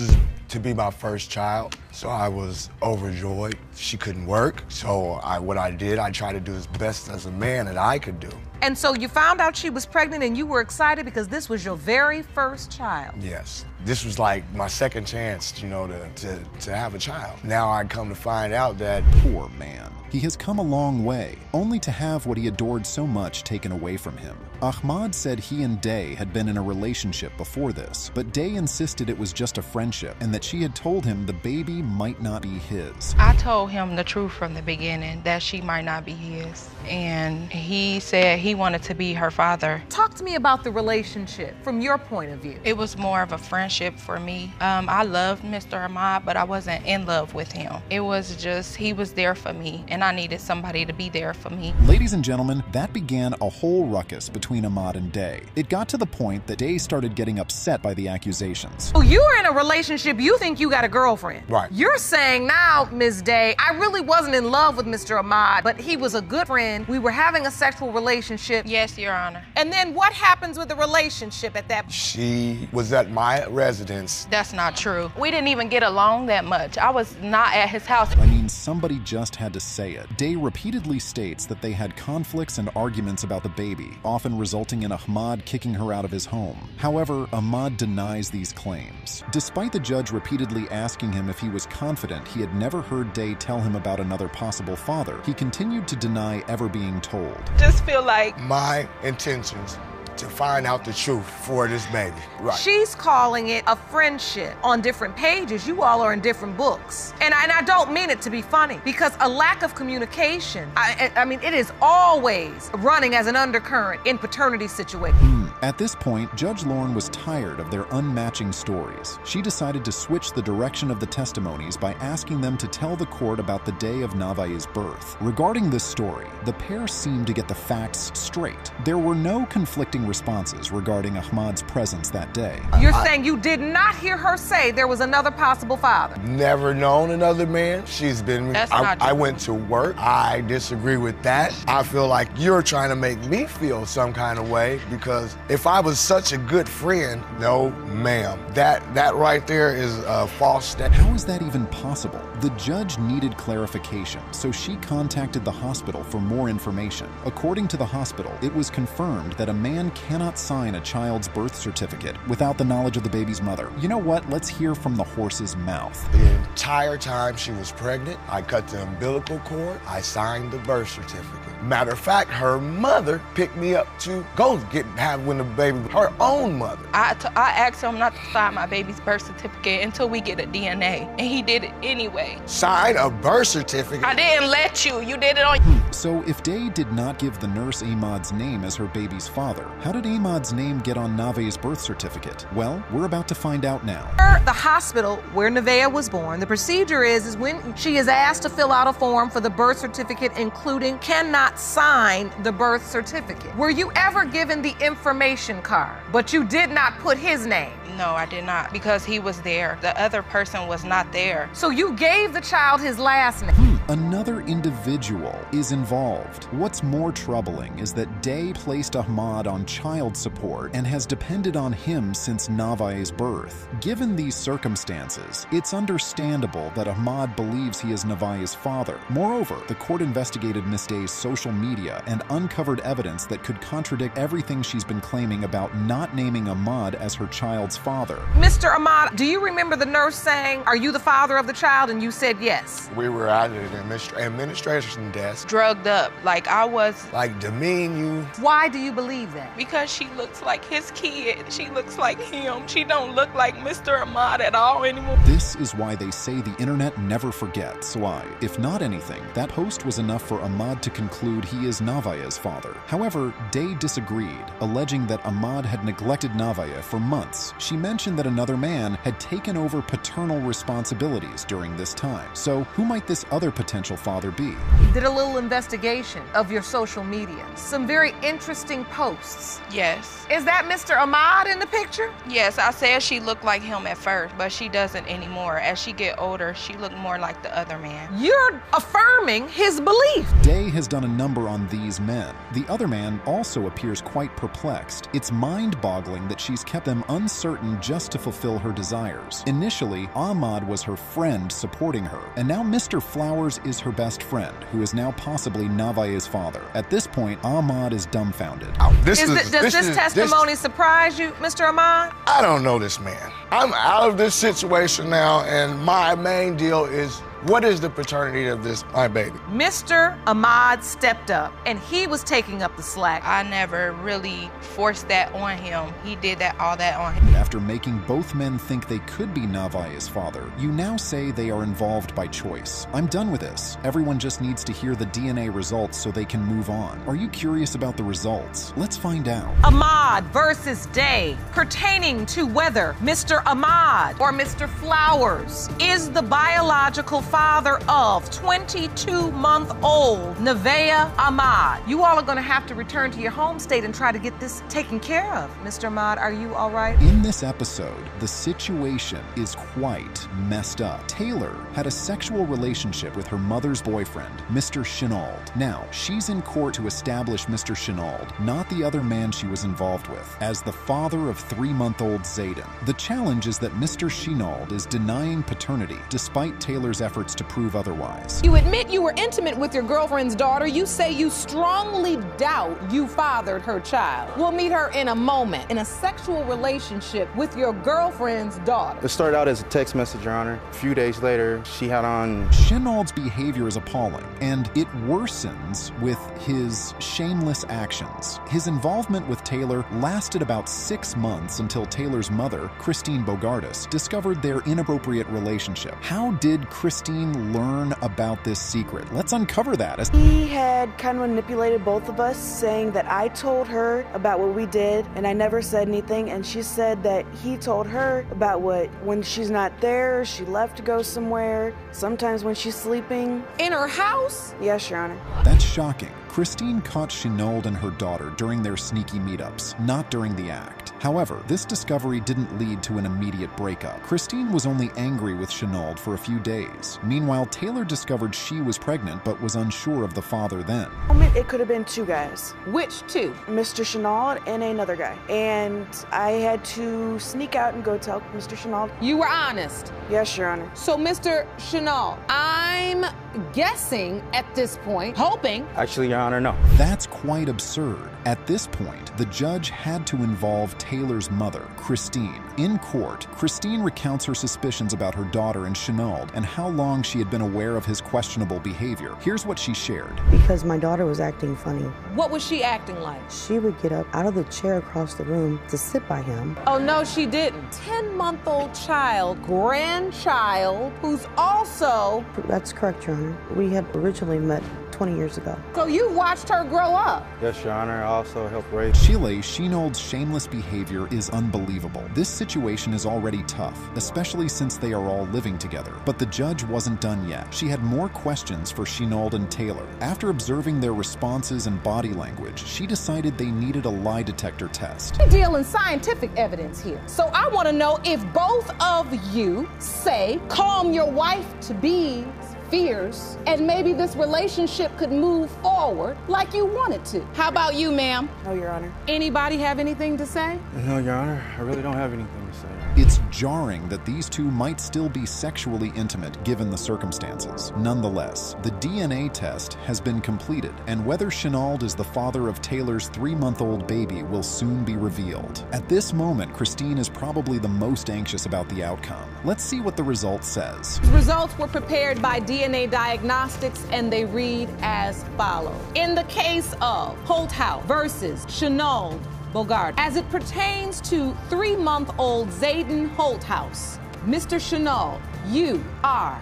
To be my first child, so I was overjoyed. She couldn't work, so what I did, I tried to do as best as a man that I could do. And so you found out she was pregnant and you were excited because this was your very first child. Yes. This was like my second chance, you know, to have a child. Now I come to find out that... Poor man. He has come a long way, only to have what he adored so much taken away from him. Ahmad said he and Day had been in a relationship before this, but Day insisted it was just a friendship and that she had told him the baby might not be his. I told him the truth from the beginning, that she might not be his. And he said he wanted to be her father. Talk to me about the relationship from your point of view. It was more of a friendship for me. I loved Mr. Ahmad, but I wasn't in love with him. It was just, he was there for me, and I needed somebody to be there for me. Ladies and gentlemen, that began a whole ruckus between Ahmad and Day. It got to the point that Day started getting upset by the accusations. Oh, you were in a relationship, you think you got a girlfriend. Right. You're saying now, Ms. Day, I really wasn't in love with Mr. Ahmad, but he was a good friend. We were having a sexual relationship. Yes, Your Honor. And then what happens with the relationship at that point? She was at my residence. That's not true. We didn't even get along that much. I was not at his house. I mean, somebody just had to say it. Day repeatedly states that they had conflicts and arguments about the baby, often resulting in Ahmad kicking her out of his home. However, Ahmad denies these claims. Despite the judge repeatedly asking him if he was confident he had never heard Day tell him about another possible father, he continued to deny ever being told. Just feel like my intentions to find out the truth for this baby. Right. She's calling it a friendship on different pages. You all are in different books. And I don't mean it to be funny, because a lack of communication, I mean, it is always running as an undercurrent in paternity situations. At this point, Judge Lorne was tired of their unmatching stories. She decided to switch the direction of the testimonies by asking them to tell the court about the day of Nave's birth. Regarding this story, the pair seemed to get the facts straight. There were no conflicting responses regarding Ahmad's presence that day. You're saying you did not hear her say there was another possible father? Never known another man. She's been... That's not true. I went to work. I disagree with that. I feel like you're trying to make me feel some kind of way, because if I was such a good friend, no, ma'am. That right there is a false statement. How is that even possible? The judge needed clarification, so she contacted the hospital for more information. According to the hospital, it was confirmed that a man cannot sign a child's birth certificate without the knowledge of the baby's mother. You know what? Let's hear from the horse's mouth. The entire time she was pregnant, I cut the umbilical cord, I signed the birth certificate. Matter of fact, her mother picked me up to go have when the baby, her own mother. I asked him not to sign my baby's birth certificate until we get a DNA, and he did it anyway. Sign a birth certificate? I didn't let you. You did it on... So if Day did not give the nurse Ahmad's name as her baby's father, how did Ahmad's name get on Nave's birth certificate? Well, we're about to find out now. The hospital where Nevaeh was born, the procedure is when she is asked to fill out a form for the birth certificate, including cannot sign the birth certificate. Were you ever given the information card, but you did not put his name? No, I did not, because he was there. The other person was not there. So you gave the child his last name? Another individual is involved. What's more troubling is that Day placed Ahmad on child support and has depended on him since Nave's birth. Given these circumstances, it's understandable that Ahmad believes he is Nave's father. Moreover, the court investigated Miss Day's social media and uncovered evidence that could contradict everything she's been claiming claiming about not naming Ahmad as her child's father. Mr. Ahmad, do you remember the nurse saying, "Are you the father of the child?" And you said yes. We were at an administration desk. Drugged up, like I was. Like demean you. Why do you believe that? Because she looks like his kid. She looks like him. She don't look like Mr. Ahmad at all anymore. This is why they say the internet never forgets. Why? If not anything, that post was enough for Ahmad to conclude he is Navaya's father. However, Day disagreed, alleging that Ahmad had neglected Navaya for months. She mentioned that another man had taken over paternal responsibilities during this time. So who might this other potential father be? Did a little investigation of your social media. Some very interesting posts. Yes. Is that Mr. Ahmad in the picture? Yes, I said she looked like him at first, but she doesn't anymore. As she get older, she looked more like the other man. You're affirming his belief. Day has done a number on these men. The other man also appears quite perplexed. It's mind-boggling that she's kept them uncertain just to fulfill her desires. Initially, Ahmad was her friend supporting her, and now Mr. Flowers is her best friend, who is now possibly Navaya's father. At this point, Ahmad is dumbfounded. Does this testimony surprise you, Mr. Ahmad? I don't know this man. I'm out of this situation now, and my main deal is, what is the paternity of my baby? Mr. Ahmad stepped up, and he was taking up the slack. I never really forced that on him. He did all that on him. After making both men think they could be Navaya's father, you now say they are involved by choice. I'm done with this. Everyone just needs to hear the DNA results so they can move on. Are you curious about the results? Let's find out. Ahmad versus Day, pertaining to whether Mr. Ahmad or Mr. Flowers is the biological father of 22-month-old Nevaeh Ahmad. You all are going to have to return to your home state and try to get this taken care of. Mr. Ahmad, are you all right? In this episode, the situation is quite messed up. Taylor had a sexual relationship with her mother's boyfriend, Mr. Chenault. Now, she's in court to establish Mr. Chenault, not the other man she was involved with, as the father of 3-month-old Zayden. The challenge is that Mr. Chenault is denying paternity, despite Taylor's efforts to prove otherwise. You admit you were intimate with your girlfriend's daughter. You say you strongly doubt you fathered her child. We'll meet her in a moment. In a sexual relationship with your girlfriend's daughter. It started out as a text message, Your Honor. A few days later, she had on... Chenault's behavior is appalling, and it worsens with his shameless actions. His involvement with Taylor lasted about 6 months until Taylor's mother, Christine Bogardus, discovered their inappropriate relationship. How did Christine learn about this secret? Let's uncover that. He had kind of manipulated both of us, saying that I told her about what we did and I never said anything, and she said that he told her about when she's not there, she left to go somewhere, sometimes when she's sleeping. In her house? Yes, Your Honor. That's shocking. Christine caught Chenault and her daughter during their sneaky meetups, not during the act. However, this discovery didn't lead to an immediate breakup. Christine was only angry with Chenault for a few days. Meanwhile, Taylor discovered she was pregnant but was unsure of the father then. It could have been 2 guys. Which 2? Mr. Chenault and another guy. And I had to sneak out and go tell Mr. Chenault. You were honest? Yes, Your Honor. So, Mr. Chenault, I'm guessing at this point, hoping... Actually, Your Honor, no. That's quite absurd. At this point, the judge had to involve Taylor's mother, Christine. In court, Christine recounts her suspicions about her daughter and Chenault and how long she had been aware of his questionable behavior. Here's what she shared. Because my daughter was acting funny. What was she acting like? She would get up out of the chair across the room to sit by him. Oh, no, she didn't. 10-month-old child, grandchild, who's also... That's correct, Your Honor. We had originally met 20 years ago. So you watched her grow up? Yes, Your Honor. I also helped raise... Chile, Chenault's shameless behavior is unbelievable. This situation is already tough, especially since they are all living together. But the judge wasn't done yet. She had more questions for Chenault and Taylor. After observing their responses and body language, she decided they needed a lie detector test. We deal in scientific evidence here. So I want to know if both of you say, calm your wife-to-be fears, and maybe this relationship could move forward like you want it to. How about you, ma'am? No, Your Honor. Anybody have anything to say? No, Your Honor. I really don't have anything to say. It's jarring that these two might still be sexually intimate given the circumstances. Nonetheless, the DNA test has been completed, and whether Chenault is the father of Taylor's 3-month-old baby will soon be revealed. At this moment, Christine is probably the most anxious about the outcome. Let's see what the result says. The results were prepared by DNA Diagnostics, and they read as follows. In the case of Holthouse versus Chenault Bogart, as it pertains to 3-month-old Zayden Holthouse, Mr. Chenault, you are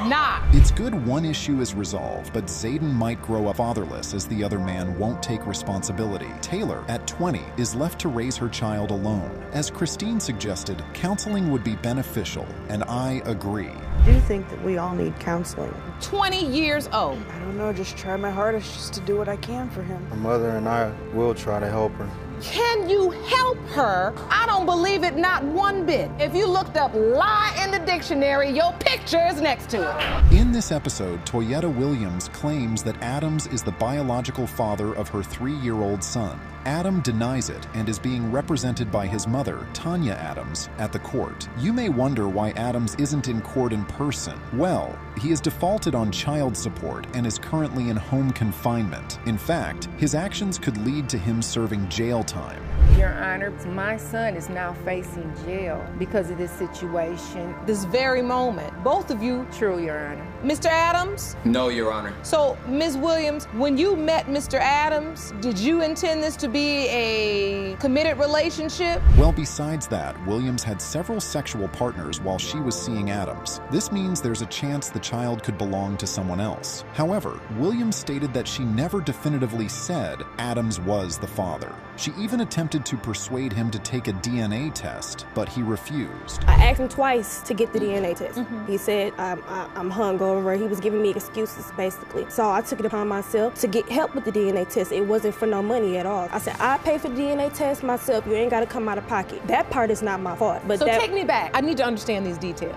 not. It's good one issue is resolved, but Zayden might grow up fatherless as the other man won't take responsibility. Taylor, at 20, is left to raise her child alone. As Christine suggested, counseling would be beneficial, and I agree. Do you think that we all need counseling? 20 years old. I don't know, just try my hardest just to do what I can for him. Her mother and I will try to help her. Can you help her? I don't believe it, not one bit. If you looked up lie in the dictionary, your picture is next to it. In this episode, Toyetta Williams claims that Adams is the biological father of her 3-year-old son. Adam denies it and is being represented by his mother, Tanya Adams, at the court. You may wonder why Adams isn't in court in person. Well, he is defaulted on child support and is currently in home confinement. In fact, his actions could lead to him serving jail time. Your Honor, my son is now facing jail because of this situation. This very moment, both of you. True, Your Honor. Mr. Adams? No, Your Honor. So, Ms. Williams, when you met Mr. Adams, did you intend this to be a committed relationship? Well, besides that, Williams had several sexual partners while she was seeing Adams. This means there's a chance the child could belong to someone else. However, Williams stated that she never definitively said Adams was the father. She even attempted to persuade him to take a DNA test, but he refused. I asked him twice to get the DNA test. He said, I'm hungover. He was giving me excuses, basically. So I took it upon myself to get help with the DNA test. It wasn't for no money at all. I said, I pay for the DNA test myself. You ain't got to come out of pocket. That part is not my fault. But so take me back. I need to understand these details.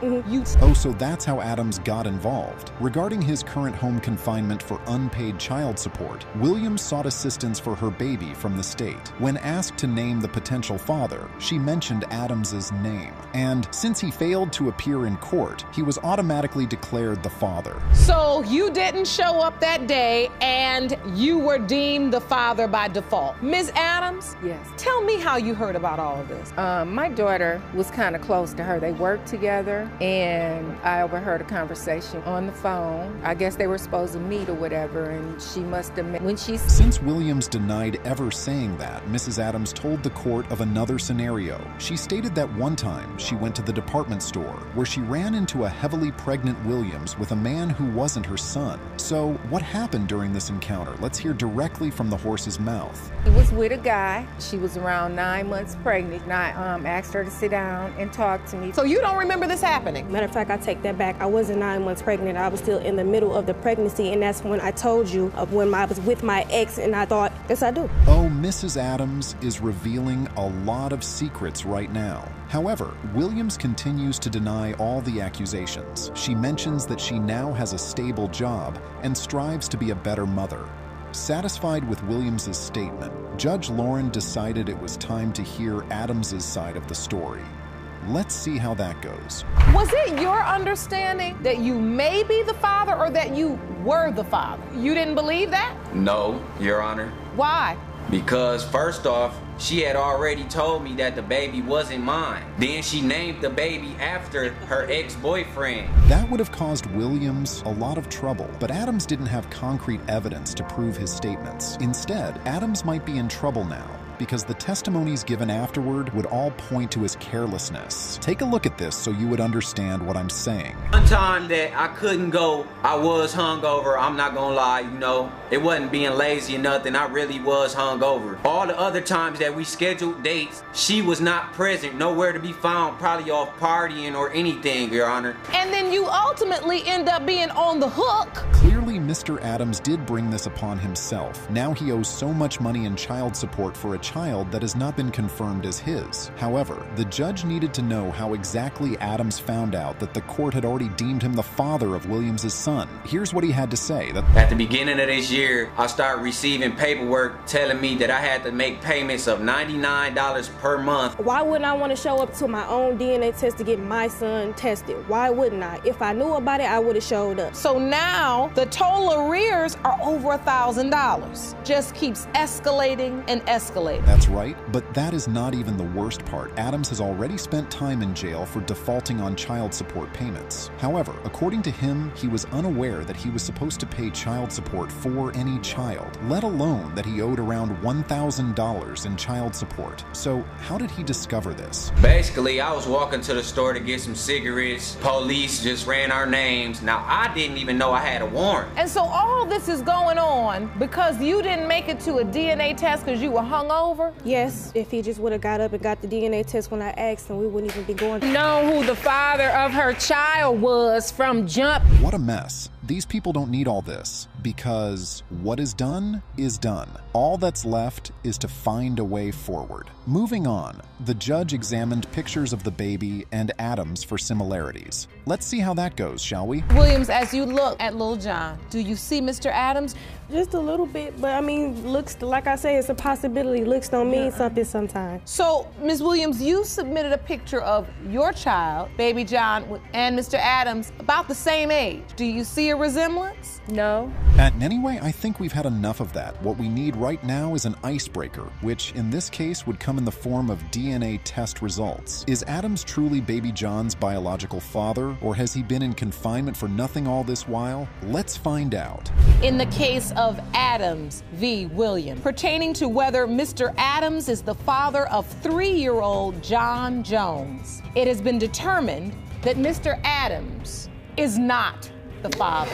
Oh, so that's how Adams got involved. Regarding his current home confinement for unpaid child support, Williams sought assistance for her baby from the state. When asked to name the potential father, she mentioned Adams's name. And since he failed to appear in court, he was automatically declared the father. So you didn't show up that day and you were deemed the father by default. Ms. Adams? Yes. Tell me how you heard about all of this. My daughter was kind of close to her. They worked together, and I overheard a conversation on the phone. I guess they were supposed to meet or whatever, and she must have met when she... Since Williams denied ever saying that, Mrs. Adams told the court of another scenario. She stated that one time she went to the department store where she ran into a heavily pregnant Williams with a man who wasn't her son. So what happened during this encounter? Let's hear directly from the horse's mouth. He was with a guy. She was around 9 months pregnant. And I asked her to sit down and talk to me. So you don't remember this happening? Matter of fact, I take that back. I wasn't 9 months pregnant. I was still in the middle of the pregnancy, and that's when I told you of when I was with my ex, and I thought, yes, I do. Oh, Mrs. Adams is revealing a lot of secrets right now. However, Williams continues to deny all the accusations. She mentions that she now has a stable job and strives to be a better mother. Satisfied with Williams's statement, Judge Lauren decided it was time to hear Adams's side of the story. Let's see how that goes. Was it your understanding that you may be the father or that you were the father? You didn't believe that? No, Your Honor. Why? Because first off, she had already told me that the baby wasn't mine. Then she named the baby after her ex-boyfriend. That would have caused Williams a lot of trouble, but Adams didn't have concrete evidence to prove his statements. Instead, Adams might be in trouble now, because the testimonies given afterward would all point to his carelessness. Take a look at this so you would understand what I'm saying. One time that I couldn't go, I was hungover, I'm not gonna lie, you know. It wasn't being lazy or nothing, I really was hungover. All the other times that we scheduled dates, she was not present, nowhere to be found, probably off partying or anything, Your Honor. And then you ultimately end up being on the hook. Clearly, Mr. Adams did bring this upon himself. Now he owes so much money in child support for a child that has not been confirmed as his. However, the judge needed to know how exactly Adams found out that the court had already deemed him the father of Williams' son. Here's what he had to say. At the beginning of this year, I started receiving paperwork telling me that I had to make payments of $99 per month. Why wouldn't I want to show up to my own DNA test to get my son tested? Why wouldn't I? If I knew about it, I would have showed up. So now the total arrears are over $1,000. Just keeps escalating and escalating. That's right, but that is not even the worst part. Adams has already spent time in jail for defaulting on child support payments. However, according to him, he was unaware that he was supposed to pay child support for any child, let alone that he owed around $1,000 in child support. So how did he discover this? Basically, I was walking to the store to get some cigarettes. Police just ran our names. Now, I didn't even know I had a warrant. And so all this is going on because you didn't make it to a DNA test because you were hungover? Yes, if he just would have got up and got the DNA test when I asked him, we wouldn't even be going. Know who the father of her child was from jump. What a mess. These people don't need all this, because what is done is done. All that's left is to find a way forward. Moving on, the judge examined pictures of the baby and Adams for similarities. Let's see how that goes, shall we? Williams, as you look at Lil John, do you see Mr. Adams? Just a little bit, but I mean, looks, like I say, it's a possibility. Looks don't mean something sometimes. So, Ms. Williams, you submitted a picture of your child, baby John, and Mr. Adams about the same age. Do you see a resemblance? No. And anyway, I think we've had enough of that. What we need right now is an icebreaker, which in this case would come in the form of DNA test results. Is Adams truly baby John's biological father, or has he been in confinement for nothing all this while? Let's find out. In the case of Adams v. Williams, pertaining to whether Mr. Adams is the father of 3-year-old John Jones, it has been determined that Mr. Adams is not the father.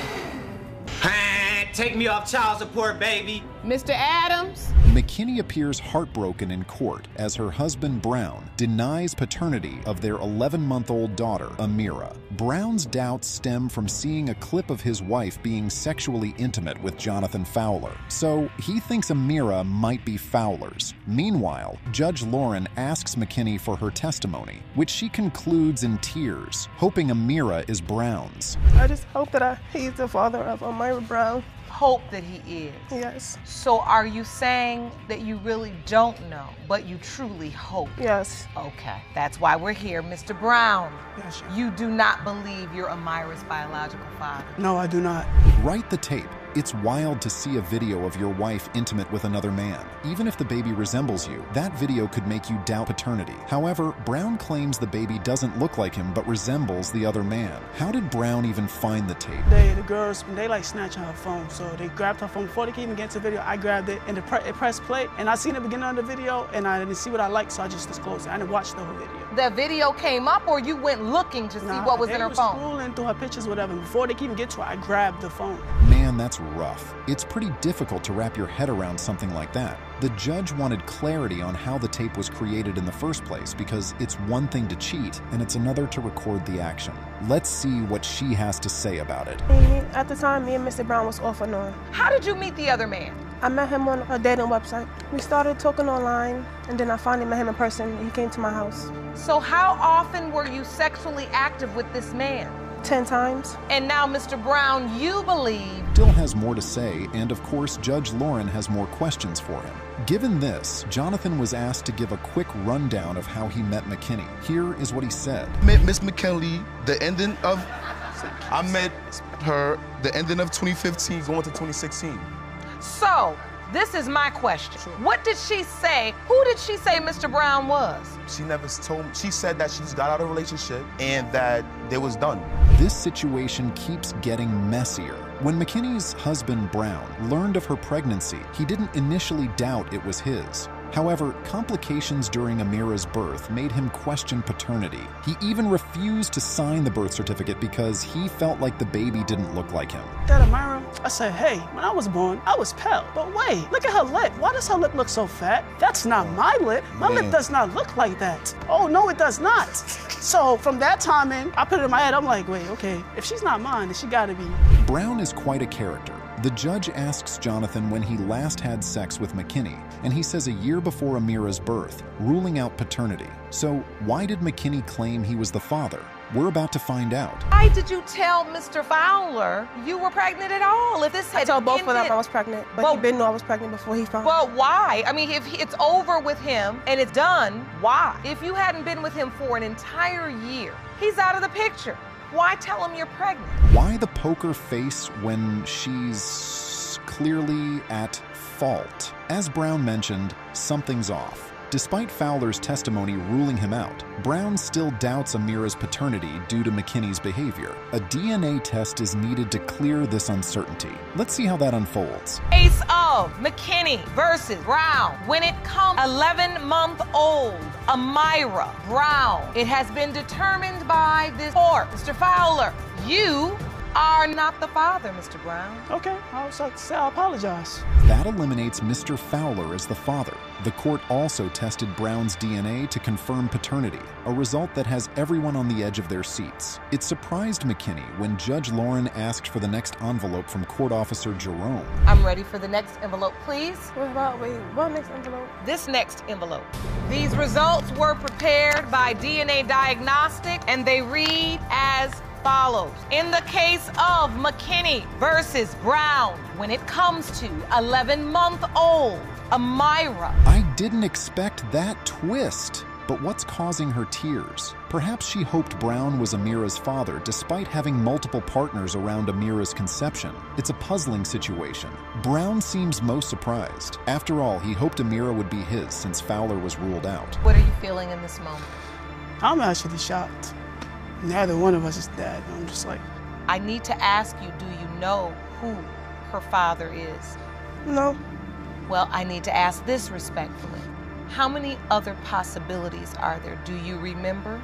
Take me off child support, baby. Mr. Adams? McKinney appears heartbroken in court as her husband, Brown, denies paternity of their 11-month-old daughter, Amira. Brown's doubts stem from seeing a clip of his wife being sexually intimate with Jonathan Fowler, so he thinks Amira might be Fowler's. Meanwhile, Judge Lauren asks McKinney for her testimony, which she concludes in tears, hoping Amira is Brown's. I just hope that he's the father of Amira Brown. Hope that he is. Yes. So are you saying that you really don't know, but you truly hope? Yes. Okay, that's why we're here. Mr. Brown, yes, you do not believe you're Amira's biological father? No, I do not. Write the tape. It's wild to see a video of your wife intimate with another man. Even if the baby resembles you, that video could make you doubt paternity. However, Brown claims the baby doesn't look like him but resembles the other man. How did Brown even find the tape? The girls, they like snatching her phone, so they grabbed her phone. Before they could even get to the video, I grabbed it and it pressed play, and I seen the beginning of the video and I didn't see what I liked, so I just disclosed it. I didn't watch the whole video. The video came up, or you went looking to see what was in her phone? They were scrolling through her pictures, whatever. Before they could even get to it, I grabbed the phone. Man, that's rough. It's pretty difficult to wrap your head around something like that. The judge wanted clarity on how the tape was created in the first place, because it's one thing to cheat and it's another to record the action. Let's see what she has to say about it. At the time, me and Mr. Brown was off and on. How did you meet the other man? I met him on a dating website. We started talking online, and then I finally met him in person, and he came to my house. So how often were you sexually active with this man? 10 times. And now, Mr. Brown, you believe... Still has more to say, and of course, Judge Lauren has more questions for him. Given this, Jonathan was asked to give a quick rundown of how he met McKinney. Here is what he said. I met Miss McKinley I met her the ending of 2015 going to 2016. So, this is my question. What did she say? Who did she say Mr. Brown was? She never told me. She said that she just got out of a relationship and that it was done. This situation keeps getting messier. When McKinney's husband, Brown, learned of her pregnancy, he didn't initially doubt it was his. However, complications during Amira's birth made him question paternity. He even refused to sign the birth certificate because he felt like the baby didn't look like him. That Amira, I said, hey, when I was born, I was pale. But wait, look at her lip. Why does her lip look so fat? That's not my lip. My lip does not look like that. Oh, no, it does not. So from that time in, I put it in my head, I'm like, wait, okay, if she's not mine, then she gotta be. Brown is quite a character. The judge asks Jonathan when he last had sex with McKinney, and he says a year before Amira's birth, ruling out paternity. So why did McKinney claim he was the father? We're about to find out. Why did you tell Mr. Fowler you were pregnant at all? If this had I told both ended, of them I was pregnant, but he didn't know I was pregnant before he found Well, out. why? I mean, if it's over with him and it's done, why? If you hadn't been with him for an entire year, he's out of the picture. Why tell him you're pregnant? Why the poker face when she's clearly at fault? As Brown mentioned, something's off. Despite Fowler's testimony ruling him out, Brown still doubts Amira's paternity due to McKinney's behavior. A DNA test is needed to clear this uncertainty. Let's see how that unfolds. Case of McKinney versus Brown. When it comes 11-month-old Amira Brown, it has been determined by this court. Mr. Fowler, you are not the father, Mr. Brown. Okay, I was like to say I apologize. That eliminates Mr. Fowler as the father. The court also tested Brown's DNA to confirm paternity, a result that has everyone on the edge of their seats. It surprised McKinney when Judge Lauren asked for the next envelope from Court Officer Jerome. I'm ready for the next envelope, please. What next envelope? This next envelope. These results were prepared by DNA Diagnostic, and they read as follows. In the case of McKinney versus Brown, when it comes to 11-month-old Amira. I didn't expect that twist. But what's causing her tears? Perhaps she hoped Brown was Amira's father despite having multiple partners around Amira's conception. It's a puzzling situation. Brown seems most surprised. After all, he hoped Amira would be his since Fowler was ruled out. What are you feeling in this moment? I'm actually shocked. Neither one of us is dead. I'm just like... I need to ask you, do you know who her father is? No. Well, I need to ask this respectfully. How many other possibilities are there? Do you remember?